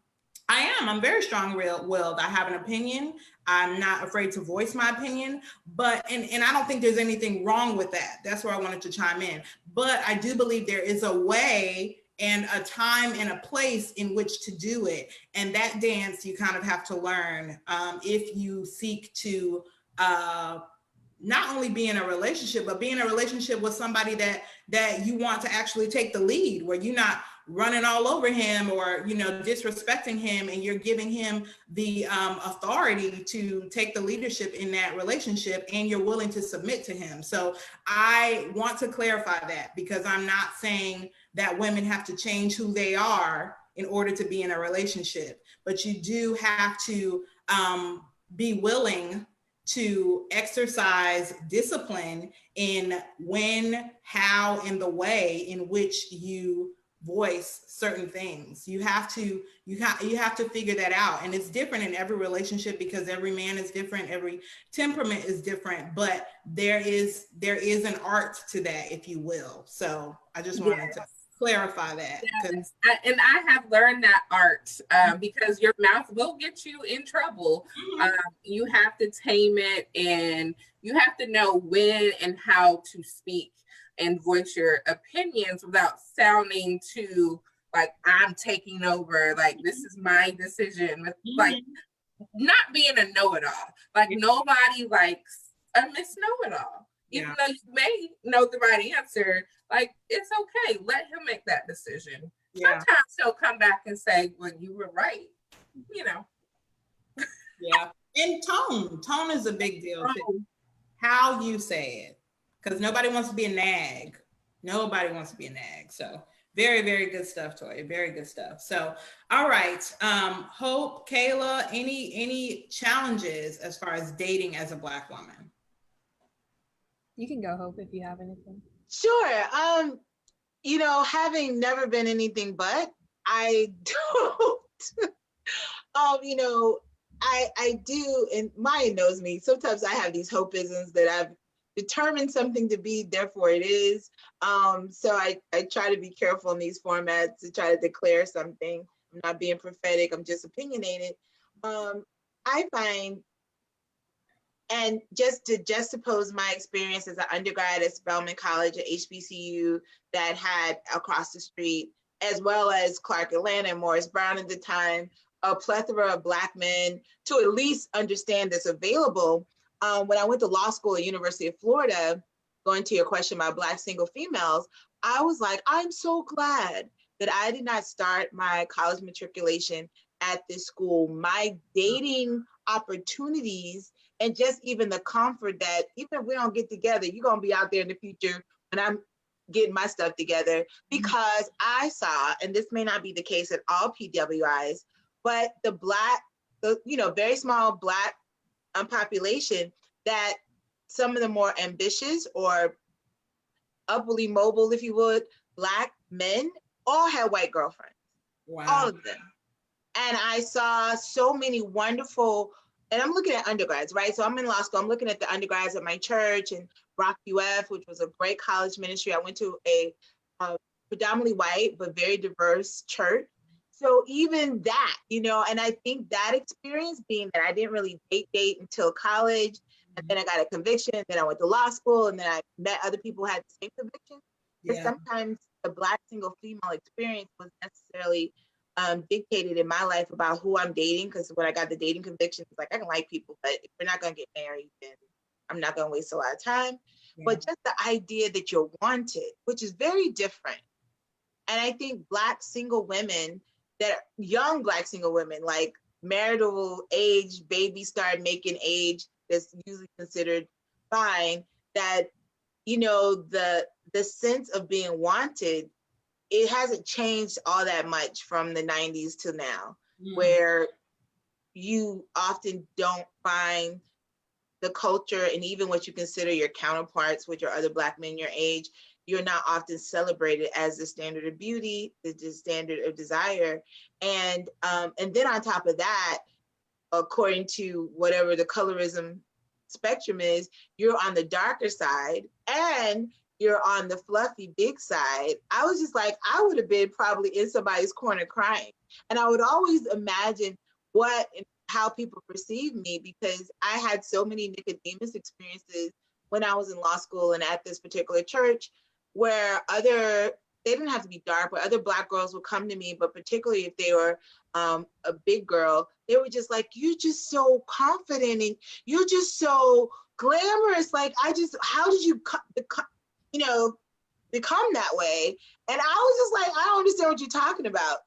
very strong-willed. I have an opinion. I'm not afraid to voice my opinion, but, and I don't think there's anything wrong with that. That's where I wanted to chime in. But I do believe there is a way and a time and a place in which to do it. And that dance you kind of have to learn if you seek to not only be in a relationship, but be in a relationship with somebody that you want to actually take the lead, where you're not running all over him or, you know, disrespecting him, and you're giving him the authority to take the leadership in that relationship, and you're willing to submit to him. So I want to clarify that, because I'm not saying that women have to change who they are in order to be in a relationship, but you do have to be willing to exercise discipline in when, how, and the way in which you voice certain things. You have to figure that out. And it's different in every relationship because every man is different, every temperament is different, but there is an art to that, if you will. So I just wanted to clarify that. Yes. And I have learned that art because your mouth will get you in trouble. You have to tame it, and you have to know when and how to speak and voice your opinions without sounding too like I'm taking over, like this is my decision, like not being a know-it-all. Like nobody likes a Miss Know-it-all. Even though you may know the right answer, like it's okay. Let him make that decision. Sometimes he'll come back and say, well, you were right, you know. And tone is a big deal too. How you say it. Because nobody wants to be a nag. Nobody wants to be a nag. So very, very good stuff, Toya. Very good stuff. So, all right. Hope, Kayla, any challenges as far as dating as a Black woman? You can go, Hope, if you have anything. Sure. You know, having never been anything but, I don't. You know, I do, and Maya knows me. Sometimes I have these hopeisms that I've determined something to be, therefore it is. So I try to be careful in these formats to try to declare something. I'm not being prophetic, I'm just opinionated. I find, and just to juxtapose my experience as an undergrad at Spelman College at HBCU that had across the street, as well as Clark Atlanta and Morris Brown at the time, a plethora of Black men to at least understand that's available. When I went to law school at University of Florida, going to your question about Black single females, I was like, I'm so glad that I did not start my college matriculation at this school. My dating opportunities and just even the comfort that even if we don't get together, you're gonna be out there in the future when I'm getting my stuff together, because I saw, and this may not be the case at all PWIs, but the very small Black population, that some of the more ambitious or upwardly mobile, if you would, Black men all had white girlfriends. Wow. All of them. And I saw so many wonderful, and I'm looking at undergrads, right? So I'm in law school, I'm looking at the undergrads at my church and Rock UF, which was a great college ministry. I went to a predominantly white, but very diverse church. So even that, you know, and I think that experience being that I didn't really date until college, and then I got a conviction, and then I went to law school, and then I met other people who had the same conviction. Yeah. Sometimes the Black single female experience was necessarily dictated in my life about who I'm dating, because when I got the dating conviction, it's like, I can like people, but if we're not gonna get married, then I'm not gonna waste a lot of time. Yeah. But just the idea that you're wanted, which is very different. And I think Black single women, that young Black single women, like marital age, baby start making age that's usually considered fine, that, you know, the sense of being wanted, it hasn't changed all that much from the 90s to now, where you often don't find the culture and even what you consider your counterparts, which are other Black men your age, you're not often celebrated as the standard of beauty, the standard of desire. And then on top of that, according to whatever the colorism spectrum is, you're on the darker side and you're on the fluffy big side. I was just like, I would have been probably in somebody's corner crying. And I would always imagine what and how people perceive me, because I had so many Nicodemus experiences when I was in law school and at this particular church, where they didn't have to be dark, but other Black girls would come to me, but particularly if they were a big girl, they were just like, you're just so confident and you're just so glamorous. Like, how did you become that way? And I was just like, I don't understand what you're talking about,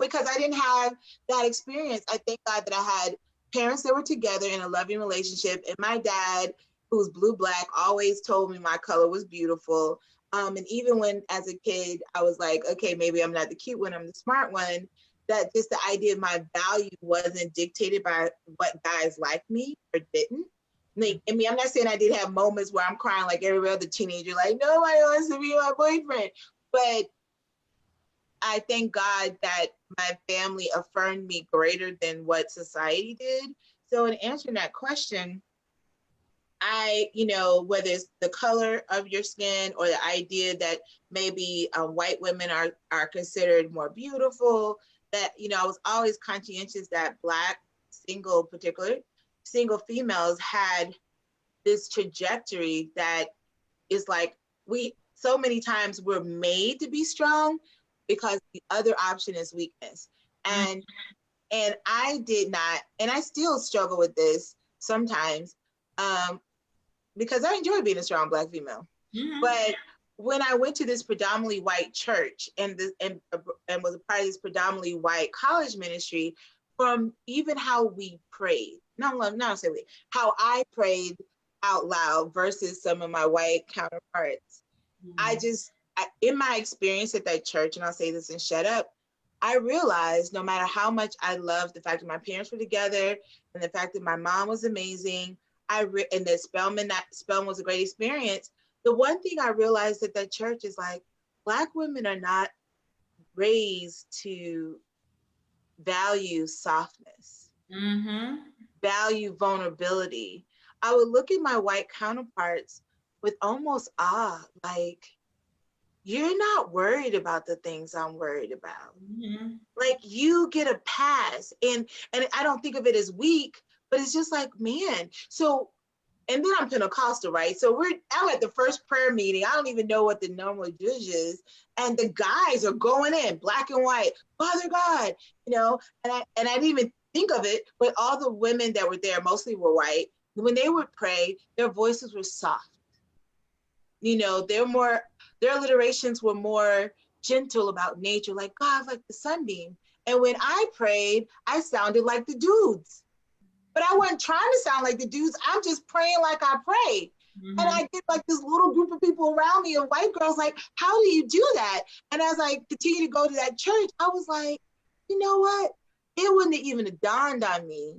because I didn't have that experience. I thank God that I had parents that were together in a loving relationship. And my dad, who's blue-Black, always told me my color was beautiful. And even when, as a kid, I was like, okay, maybe I'm not the cute one, I'm the smart one, that just the idea of my value wasn't dictated by what guys like me or didn't. Like, I mean, I'm not saying I did have moments where I'm crying like every other teenager, like, nobody wants to be my boyfriend. But I thank God that my family affirmed me greater than what society did. So in answering that question, whether it's the color of your skin or the idea that maybe white women are considered more beautiful, that, I was always conscientious that Black single females had this trajectory that is like, so many times we're made to be strong because the other option is weakness. And I did not, and I still struggle with this sometimes, because I enjoy being a strong Black female. But when I went to this predominantly white church and was a part of this predominantly white college ministry, from even how we prayed, how I prayed out loud versus some of my white counterparts, in my experience at that church, and I'll say this and shut up, I realized no matter how much I loved the fact that my parents were together and the fact that my mom was amazing, and that Spelman was a great experience, the one thing I realized at that church is like, Black women are not raised to value softness, value vulnerability. I would look at my white counterparts with almost awe, like, you're not worried about the things I'm worried about. Like, you get a pass. And I don't think of it as weak, but it's just like, man. So, and then I'm Pentecostal, right? So I'm at the first prayer meeting. I don't even know what the normal judge is. And the guys are going in, Black and white, Father God, and I didn't even think of it, but all the women that were there mostly were white. When they would pray, their voices were soft. Their alliterations were more gentle about nature, like God, like the sunbeam. And when I prayed, I sounded like the dudes. But I wasn't trying to sound like the dudes. I'm just praying like I pray. And I get like this little group of people around me, and white girls like, how do you do that? And as I continue to go to that church, I was like, you know what? It wouldn't have even dawned on me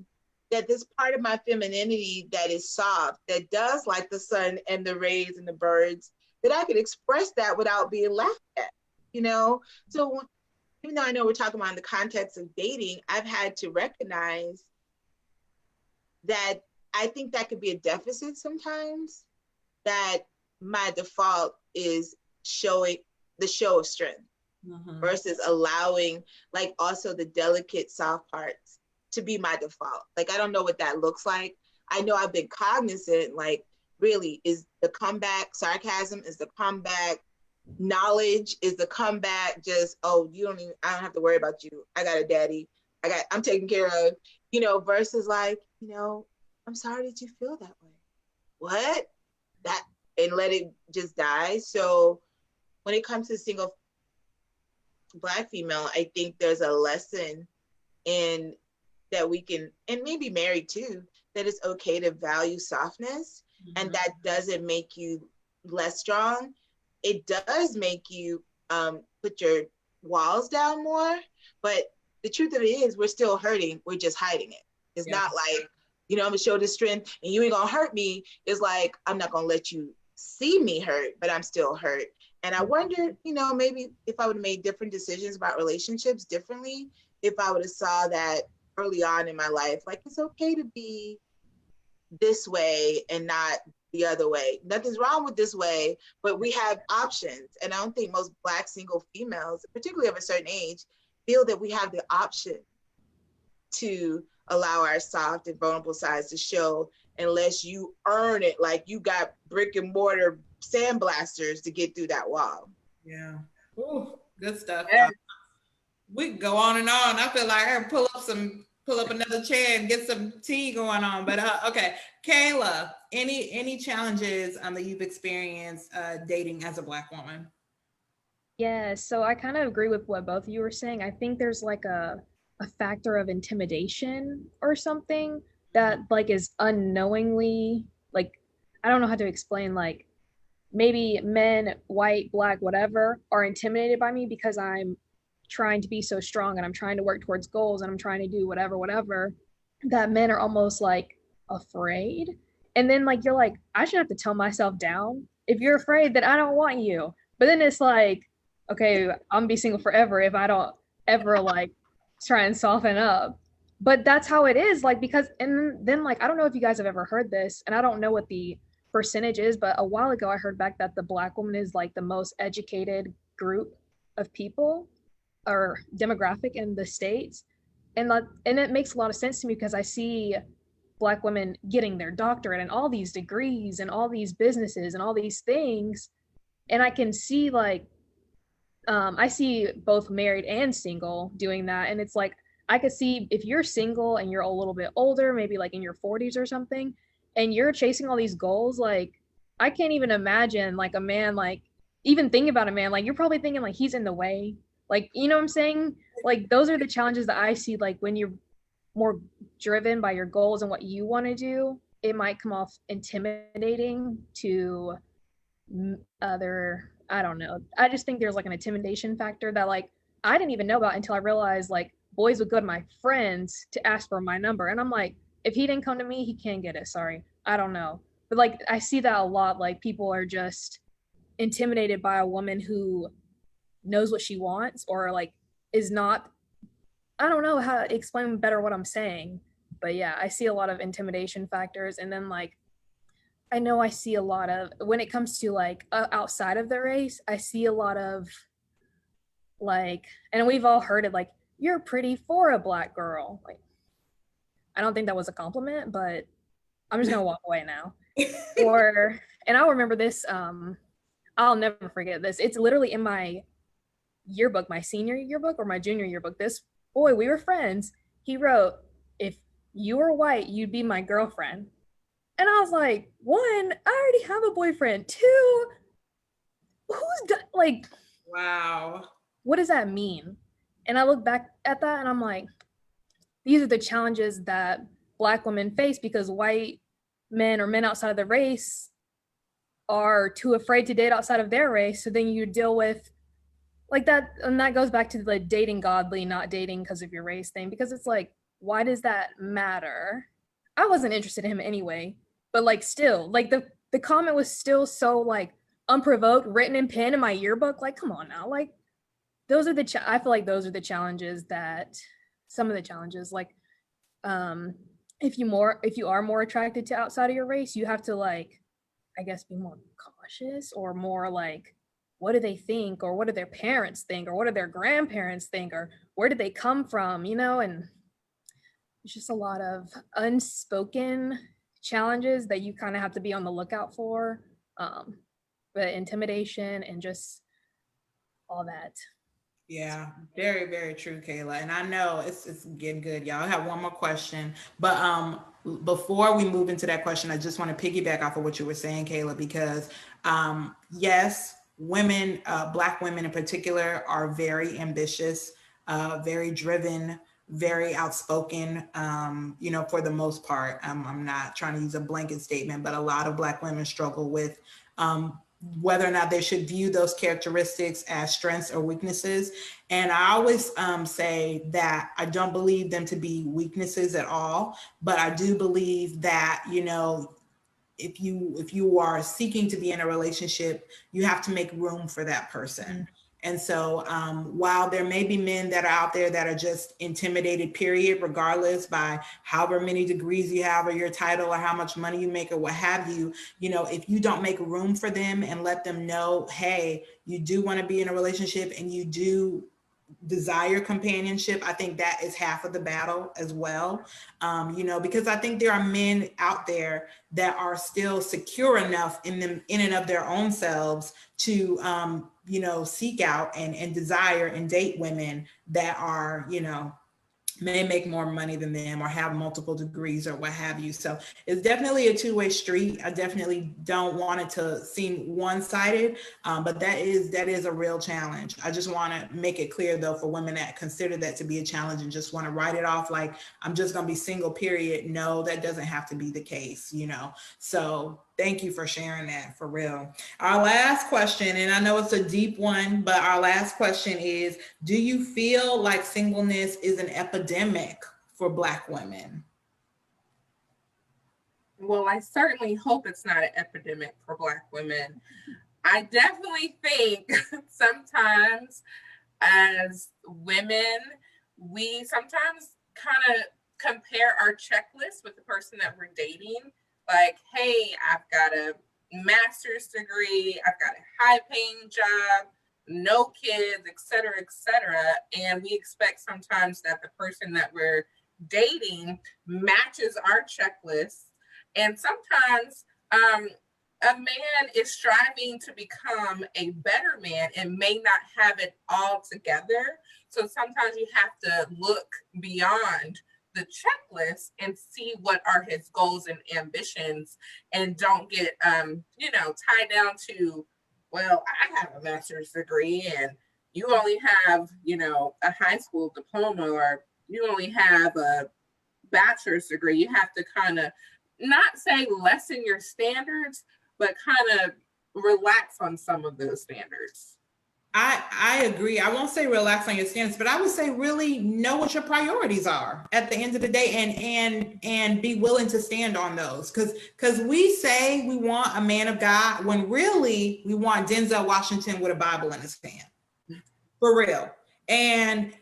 that this part of my femininity that is soft, that does like the sun and the rays and the birds, that I could express that without being laughed at, So even though I know we're talking about in the context of dating, I've had to recognize that I think that could be a deficit sometimes, that my default is showing the show of strength versus allowing, like, also the delicate soft parts to be my default. Like, I don't know what that looks like. I know I've been cognizant, like, really, is the comeback sarcasm? Is the comeback knowledge? Is the comeback just, I don't have to worry about you. I got a daddy. I'm taken care of, versus like, I'm sorry that you feel that way. What? And let it just die. So when it comes to single Black female, I think there's a lesson in that we can, and maybe married too, that it's okay to value softness, and that doesn't make you less strong. It does make you put your walls down more, but the truth of it is we're still hurting, we're just hiding it. It's not like, I'm gonna show this strength and you ain't gonna hurt me. It's like, I'm not gonna let you see me hurt, but I'm still hurt. And I wonder, maybe if I would have made different decisions about relationships differently, if I would have saw that early on in my life, like it's okay to be this way and not the other way. Nothing's wrong with this way, but we have options. And I don't think most Black single females, particularly of a certain age, feel that we have the option to allow our soft and vulnerable sides to show, unless you earn it, like you got brick and mortar sandblasters to get through that wall. Yeah. Ooh, good stuff. Yeah. We can go on and on. I feel like I pull up another chair and get some tea going on. But okay, Kayla, any challenges that you've experienced dating as a Black woman? Yeah, so I kind of agree with what both of you were saying. I think there's like a factor of intimidation or something that like is unknowingly, like, I don't know how to explain, like maybe men, white, Black, whatever, are intimidated by me because I'm trying to be so strong and I'm trying to work towards goals and I'm trying to do whatever, that men are almost like afraid. And then like you're like, I should have to tone myself down. If you're afraid, then I don't want you. But then it's like, okay, I'm gonna be single forever if I don't ever like try and soften up. But that's how it is, like, because, and then like, I don't know if you guys have ever heard this, and I don't know what the percentage is, but a while ago I heard back that the Black woman is like the most educated group of people or demographic in the States. And it makes a lot of sense to me because I see Black women getting their doctorate and all these degrees and all these businesses and all these things. And I can see like, I see both married and single doing that. And it's like, I could see if you're single and you're a little bit older, maybe like in your 40s or something, and you're chasing all these goals, like, I can't even imagine like a man, like, even thinking about a man, like, you're probably thinking like he's in the way. Like, you know what I'm saying? Like, those are the challenges that I see, like, when you're more driven by your goals and what you want to do, it might come off intimidating to other, I don't know. I just think there's like an intimidation factor that like I didn't even know about until I realized like boys would go to my friends to ask for my number. And I'm like, if he didn't come to me, he can't get it. Sorry. I don't know. But like I see that a lot. Like people are just intimidated by a woman who knows what she wants or like is not, I don't know how to explain better what I'm saying. But yeah, I see a lot of intimidation factors. And then like I know I see a lot of, when it comes to like outside of the race, I see a lot of like, and we've all heard it, like, you're pretty for a Black girl. Like, I don't think that was a compliment, but I'm just gonna walk away now. Or, and I'll remember this, I'll never forget this. It's literally in my yearbook, my senior yearbook or my junior yearbook. This boy, we were friends. He wrote, if you were white, you'd be my girlfriend. And I was like, one, I already have a boyfriend. Two, like, wow, what does that mean? And I look back at that and I'm like, these are the challenges that Black women face because white men or men outside of the race are too afraid to date outside of their race. So then you deal with like that. And that goes back to the dating godly, not dating because of your race thing, because it's like, why does that matter? I wasn't interested in him anyway. But like still, like the comment was still so like unprovoked, written in pen in my yearbook. Like, come on now. Like those are I feel like those are the challenges that some of the challenges, like if you are more attracted to outside of your race, you have to like, I guess, be more cautious or more like, what do they think? Or what do their parents think? Or what do their grandparents think? Or where did they come from? You know, and it's just a lot of unspoken challenges that you kind of have to be on the lookout for, but intimidation and just all that. Yeah, very, very true, Kayla. And I know it's getting good. Y'all I have one more question, but before we move into that question, I just want to piggyback off of what you were saying, Kayla, because yes, women, Black women in particular, are very ambitious, very driven, very outspoken, for the most part. I'm not trying to use a blanket statement, but a lot of Black women struggle with whether or not they should view those characteristics as strengths or weaknesses. And I always say that I don't believe them to be weaknesses at all, but I do believe that, if you are seeking to be in a relationship, you have to make room for that person. Mm-hmm. And so while there may be men that are out there that are just intimidated, period, regardless by however many degrees you have or your title or how much money you make or what have you, if you don't make room for them and let them know, hey, you do want to be in a relationship and you do desire companionship, I think that is half of the battle as well. Because I think there are men out there that are still secure enough in and of their own selves to, seek out and desire and date women that are, may make more money than them or have multiple degrees or what have you. So it's definitely a two-way street. I definitely don't want it to seem one-sided, but that is a real challenge. I just want to make it clear though, for women that consider that to be a challenge and just want to write it off like I'm just going to be single, period. No, that doesn't have to be the case, So thank you for sharing that, for real. Our last question, and I know it's a deep one, but our last question is, do you feel like singleness is an epidemic for Black women? Well, I certainly hope it's not an epidemic for Black women. I definitely think sometimes as women, we sometimes kind of compare our checklist with the person that we're dating. Like, hey, I've got a master's degree, I've got a high-paying job, no kids, et cetera, et cetera. And we expect sometimes that the person that we're dating matches our checklist. And sometimes a man is striving to become a better man and may not have it all together. So sometimes you have to look beyond the checklist and see what are his goals and ambitions, and don't get tied down to, well, I have a master's degree and you only have a high school diploma, or you only have a bachelor's degree. You have to kind of not say lessen your standards, but kind of relax on some of those standards. I agree. I won't say relax on your standards, but I would say really know what your priorities are at the end of the day, and be willing to stand on those. Because we say we want a man of God when really we want Denzel Washington with a Bible in his hand. For real. And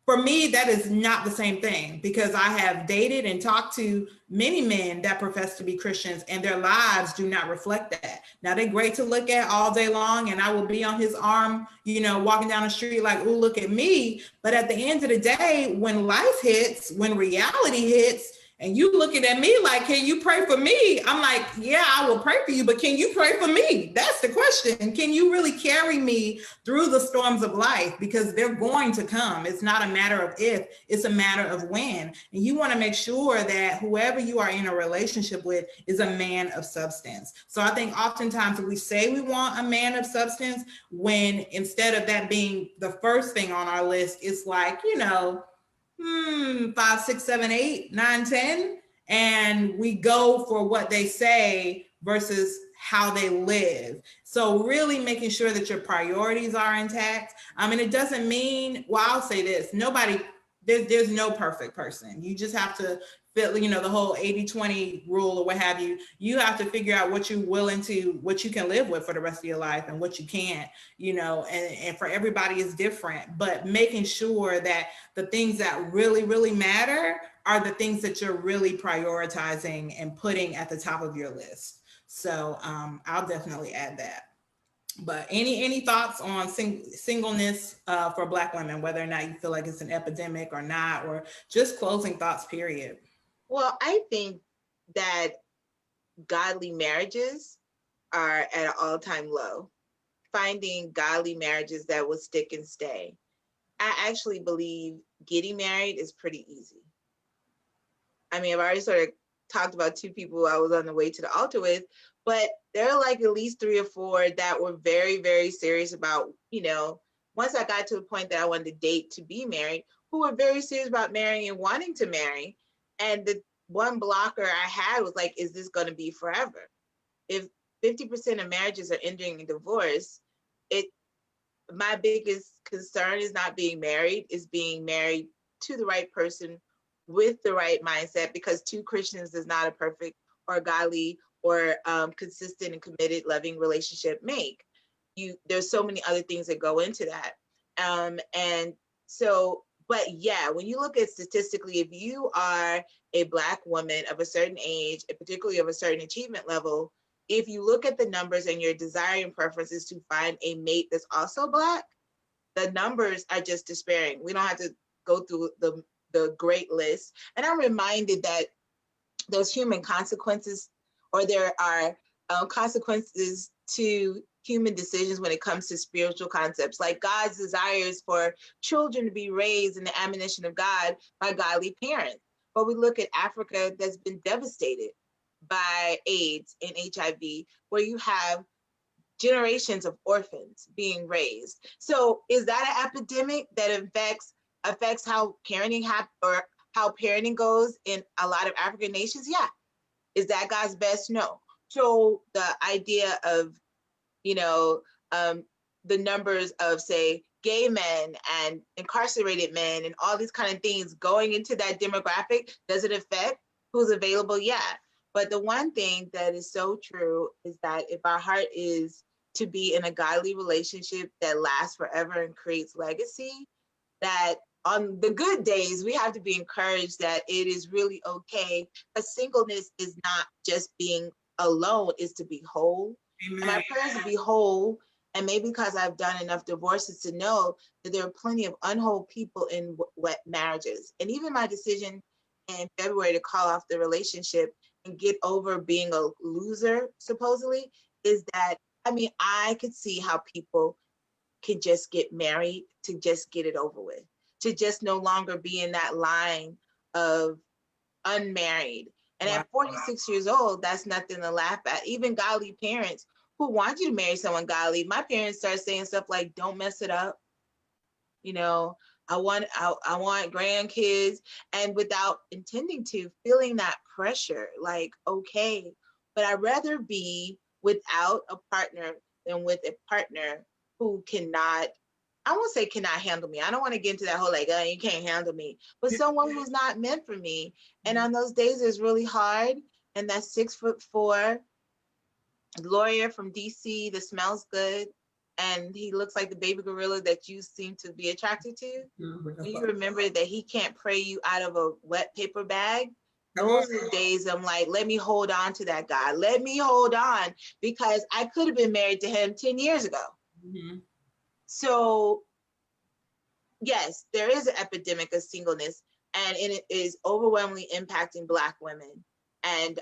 for me, that is not the same thing, because I have dated and talked to many men that profess to be Christians and their lives do not reflect that. Now, they're great to look at all day long, and I will be on his arm, walking down the street like, ooh, look at me. But at the end of the day, when life hits, when reality hits, and you looking at me like, can you pray for me? I'm like, yeah, I will pray for you, but can you pray for me? That's the question. Can you really carry me through the storms of life? Because they're going to come. It's not a matter of if, it's a matter of when. And you want to make sure that whoever you are in a relationship with is a man of substance. So I think oftentimes we say we want a man of substance, when instead of that being the first thing on our list, it's like, 5, 6, 7, 8, 9, 10, and we go for what they say versus how they live. So really making sure that your priorities are intact. And it doesn't mean, well, I'll say this, there's no perfect person. You just have to fit, the whole 80-20 rule or what have you. You have to figure out what you're willing to, what you can live with for the rest of your life and what you can't, and for everybody is different, but making sure that the things that really, really matter are the things that you're really prioritizing and putting at the top of your list. So I'll definitely add that. But any thoughts on singleness for Black women, whether or not you feel like it's an epidemic or not, or just closing thoughts, period? Well, I think that godly marriages are at an all-time low. Finding godly marriages that will stick and stay. I actually believe getting married is pretty easy. I mean, I've already sort of talked about 2 people I was on the way to the altar with, but there are like at least 3 or 4 that were very, very serious about, once I got to the point that I wanted to date to be married, who were very serious about marrying and wanting to marry. And the one blocker I had was like, is this going to be forever? If 50% of marriages are ending in divorce, it my biggest concern is not being married, is being married to the right person with the right mindset, because two Christians is not a perfect or godly or consistent and committed loving relationship make. There's so many other things that go into that. And so, but yeah, when you look at statistically, if you are a Black woman of a certain age, and particularly of a certain achievement level, if you look at the numbers and your desire and preference is to find a mate that's also Black, the numbers are just despairing. We don't have to go through the great list. And I'm reminded that there's human consequences, or there are consequences to human decisions when it comes to spiritual concepts. Like God's desires for children to be raised in the admonition of God by godly parents. But we look at Africa that's been devastated by AIDS and HIV, where you have generations of orphans being raised. So is that an epidemic that affects how parenting or how parenting goes in a lot of African nations? Yeah. Is that God's best? No. So the idea of, the numbers of, say, gay men and incarcerated men and all these kind of things going into that demographic, does it affect who's available? Yeah. But the one thing that is so true is that if our heart is to be in a godly relationship that lasts forever and creates legacy, that on the good days, we have to be encouraged that it is really okay. Because singleness is not just being alone, is to be whole. Amen. And my prayer is to be whole. And maybe because I've done enough divorces to know that there are plenty of unwhole people in wet marriages. And even my decision in February to call off the relationship and get over being a loser, supposedly, is that, I could see how people can just get married to just get it over with, to just no longer be in that line of unmarried. And at 46 years old, that's nothing to laugh at. Even godly parents who want you to marry someone godly, my parents start saying stuff like, don't mess it up. I want grandkids, and without intending to, feeling that pressure, like, okay, but I'd rather be without a partner than with a partner who cannot, I won't say cannot handle me. I don't want to get into that whole like, oh, you can't handle me, but someone who's not meant for me. And on those days, it's really hard. And that 6'4" lawyer from DC that smells good, and he looks like the baby gorilla that you seem to be attracted to. When you remember that he can't pray you out of a wet paper bag, those are the days I'm like, let me hold on to that guy. Let me hold on, because I could have been married to him 10 years ago. Mm-hmm. So yes, there is an epidemic of singleness, and it is overwhelmingly impacting Black women. And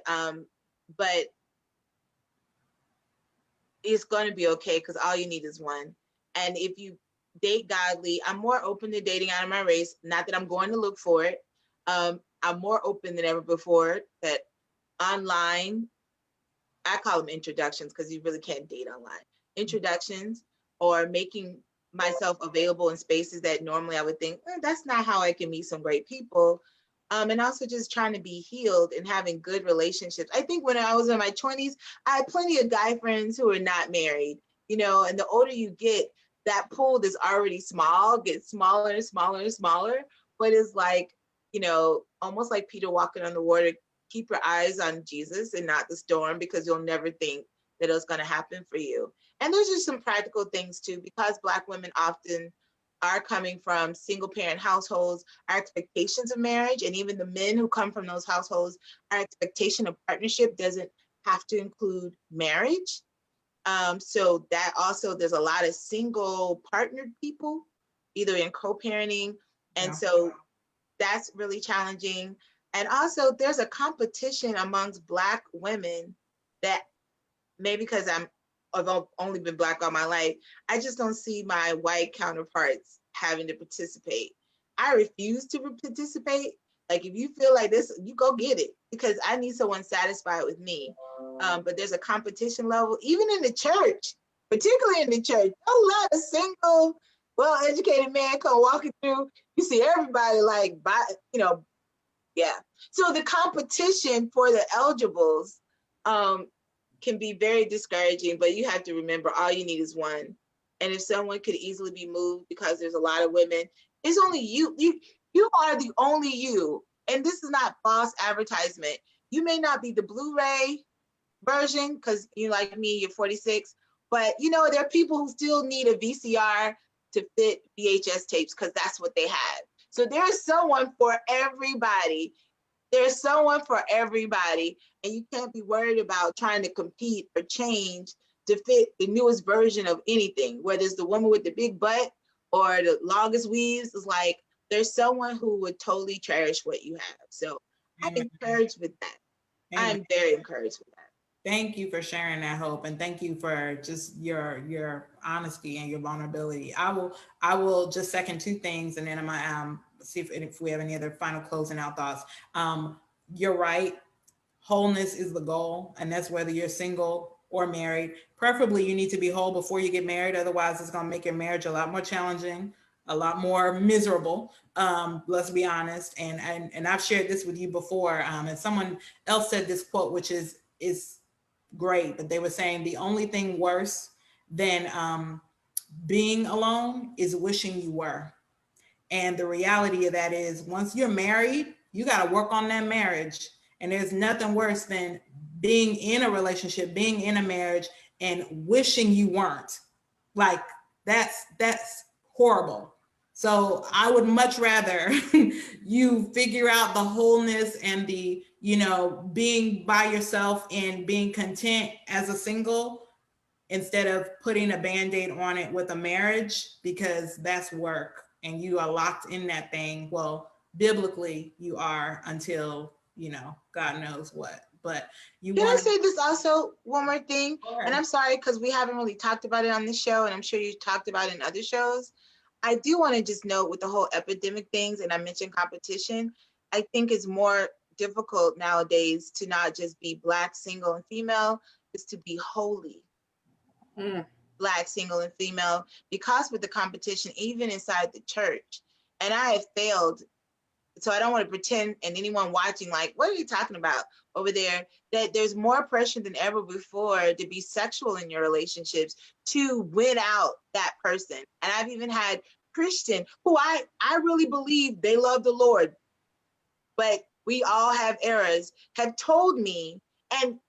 but it's going to be okay, because all you need is one. And if you date godly, I'm more open to dating out of my race. Not that I'm going to look for it. I'm more open than ever before that online, I call them introductions, because you really can't date online. Introductions, or making myself available in spaces that normally I would think, that's not how I can meet some great people. And also just trying to be healed and having good relationships. I think when I was in my 20s, I had plenty of guy friends who were not married, and the older you get, that pool that's already small gets smaller and smaller and smaller. But it's like, almost like Peter walking on the water, keep your eyes on Jesus and not the storm, because you'll never think that it's going to happen for you. And there's just some practical things too, because Black women often are coming from single parent households, our expectations of marriage, and even the men who come from those households, our expectation of partnership doesn't have to include marriage. So that also, there's a lot of single partnered people, either in co-parenting. And so that's really challenging. And also there's a competition amongst Black women that maybe because I've only been Black all my life, I just don't see my white counterparts having to participate. I refuse to participate. Like, if you feel like this, you go get it, because I need someone satisfied with me. But there's a competition level, even in the church, particularly in the church. A lot of single well-educated man come walking through, you see everybody like, yeah. So the competition for the eligibles can be very discouraging, but you have to remember all you need is one. And if someone could easily be moved because there's a lot of women, it's only you. You are the only you. And this is not false advertisement. You may not be the Blu-ray version because you like me, you're 46, but there are people who still need a VCR to fit VHS tapes because that's what they have. So there's someone for everybody. There's someone for everybody, and you can't be worried about trying to compete or change to fit the newest version of anything, whether it's the woman with the big butt or the longest weaves. It's like there's someone who would totally cherish what you have. So I'm encouraged with that. I'm very encouraged with that. Thank you for sharing that, Hope, and thank you for just your honesty and your vulnerability. I will just second two things, and then I might see if we have any other final closing out thoughts. You're right. Wholeness is the goal, and that's whether you're single or married. Preferably, you need to be whole before you get married. Otherwise, it's going to make your marriage a lot more challenging, a lot more miserable. Let's be honest. And I've shared this with you before. And someone else said this quote, which is great, but they were saying the only thing worse than being alone is wishing you were. And the reality of that is once you're married, you got to work on that marriage. And there's nothing worse than being in a relationship, being in a marriage and wishing you weren't. Like that's horrible. So I would much rather you figure out the wholeness and the, being by yourself and being content as a single instead of putting a Band-Aid on it with a marriage, because that's work and you are locked in that thing. Well, biblically you are until, God knows what. But Can I say this also, one more thing? And I'm sorry, because we haven't really talked about it on this show, and I'm sure you talked about it in other shows. I do want to just note with the whole epidemic things, and I mentioned competition, I think it's more difficult nowadays to not just be Black, single, and female, is to be holy. Black, single, and female, because with the competition, even inside the church, and I have failed. So I don't want to pretend, and anyone watching like, what are you talking about over there? That there's more pressure than ever before to be sexual in your relationships, to win out that person. And I've even had Christian who I really believe they love the Lord, but we all have errors, have told me, and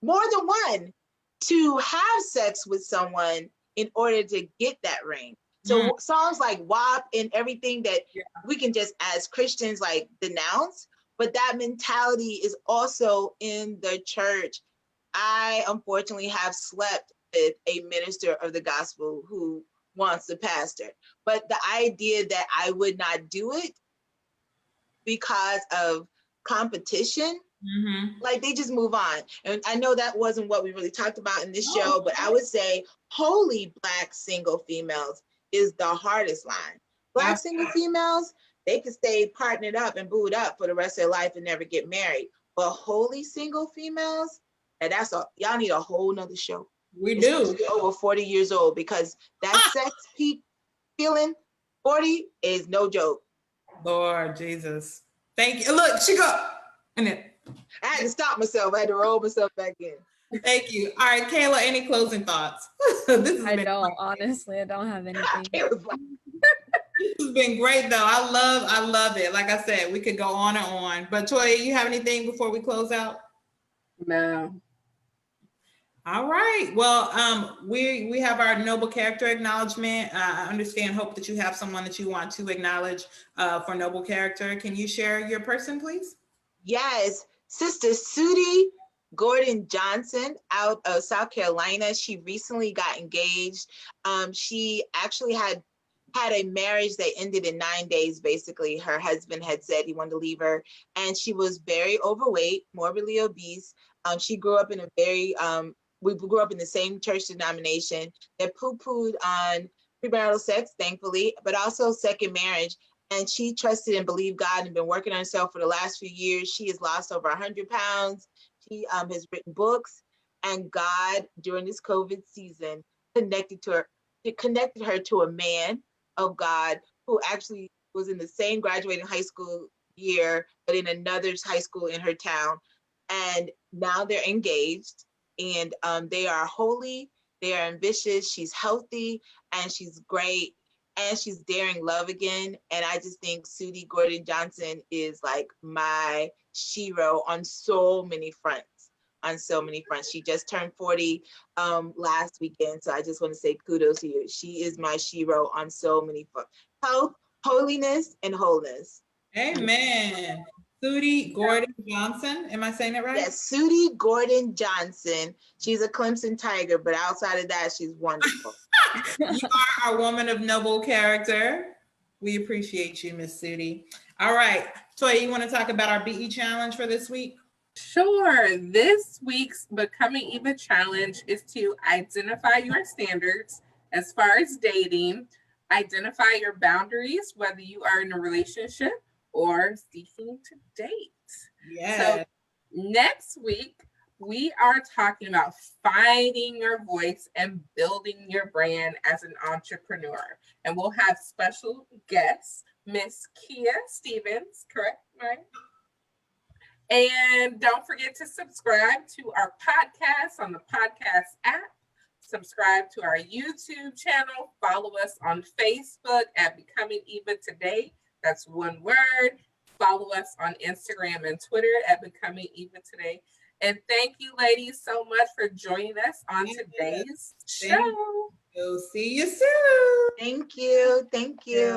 more than one, to have sex with someone in order to get that ring. So songs like WAP and everything that we can just as Christians like denounce, but that mentality is also in the church. I unfortunately have slept with a minister of the gospel who wants a pastor, but the idea that I would not do it because of competition, like they just move on. And I know that wasn't what we really talked about in this show, but I would say holy Black single females is the hardest line. Black single females, they can stay partnered up and booed up for the rest of their life and never get married. But holy single females, and y'all need a whole nother show. We do. Over 40 years old, because that sex peak feeling 40 is no joke. Lord Jesus. Thank you. Look, she go. And then I had to stop myself. I had to roll myself back in. Thank you. All right, Kayla, any closing thoughts? Honestly, I don't have anything. This has been great though. I love it. Like I said, we could go on and on. But Toya, you have anything before we close out? No. All right. Well, we have our noble character acknowledgement. I understand, Hope, that you have someone that you want to acknowledge for noble character. Can you share your person, please? Yes, Sister Sudie Gordon Johnson out of South Carolina. She recently got engaged. She actually had a marriage that ended in 9 days. Basically, her husband had said he wanted to leave her, and she was very overweight, morbidly obese. She grew up in a very, we grew up in the same church denomination that poo-pooed on premarital sex, thankfully, but also second marriage. And she trusted and believed God and been working on herself for the last few years. She has lost over 100 pounds. She has written books, and God, during this COVID season, connected her to a man of God who actually was in the same graduating high school year, but in another high school in her town. And now they're engaged, and they are holy, they are ambitious, she's healthy, and she's great, and she's daring love again. And I just think Sudie Gordon Johnson is like my shero on so many fronts. On so many fronts. She just turned 40 last weekend. So I just want to say kudos to you. She is my shero on so many fronts. Health, holiness, and wholeness. Amen. Sudie Gordon Johnson. Am I saying it right? Yes, Sudie Gordon Johnson. She's a Clemson Tiger, but outside of that, she's wonderful. You are a woman of noble character. We appreciate you, Miss Sudie. All right, Toya, you want to talk about our BE challenge for this week? Sure. This week's Becoming Eva challenge is to identify your standards as far as dating, identify your boundaries, whether you are in a relationship or seeking to date. Yes. So next week, we are talking about finding your voice and building your brand as an entrepreneur. And we'll have special guests, Miss Kia Stevens, correct, right? And don't forget to subscribe to our podcast on the podcast app. Subscribe to our YouTube channel. Follow us on Facebook at Becoming Eva Today. That's one word. Follow us on Instagram and Twitter at Becoming Eva Today. And thank you, ladies, so much for joining us on today's show. We'll see you soon. Thank you. Thank you.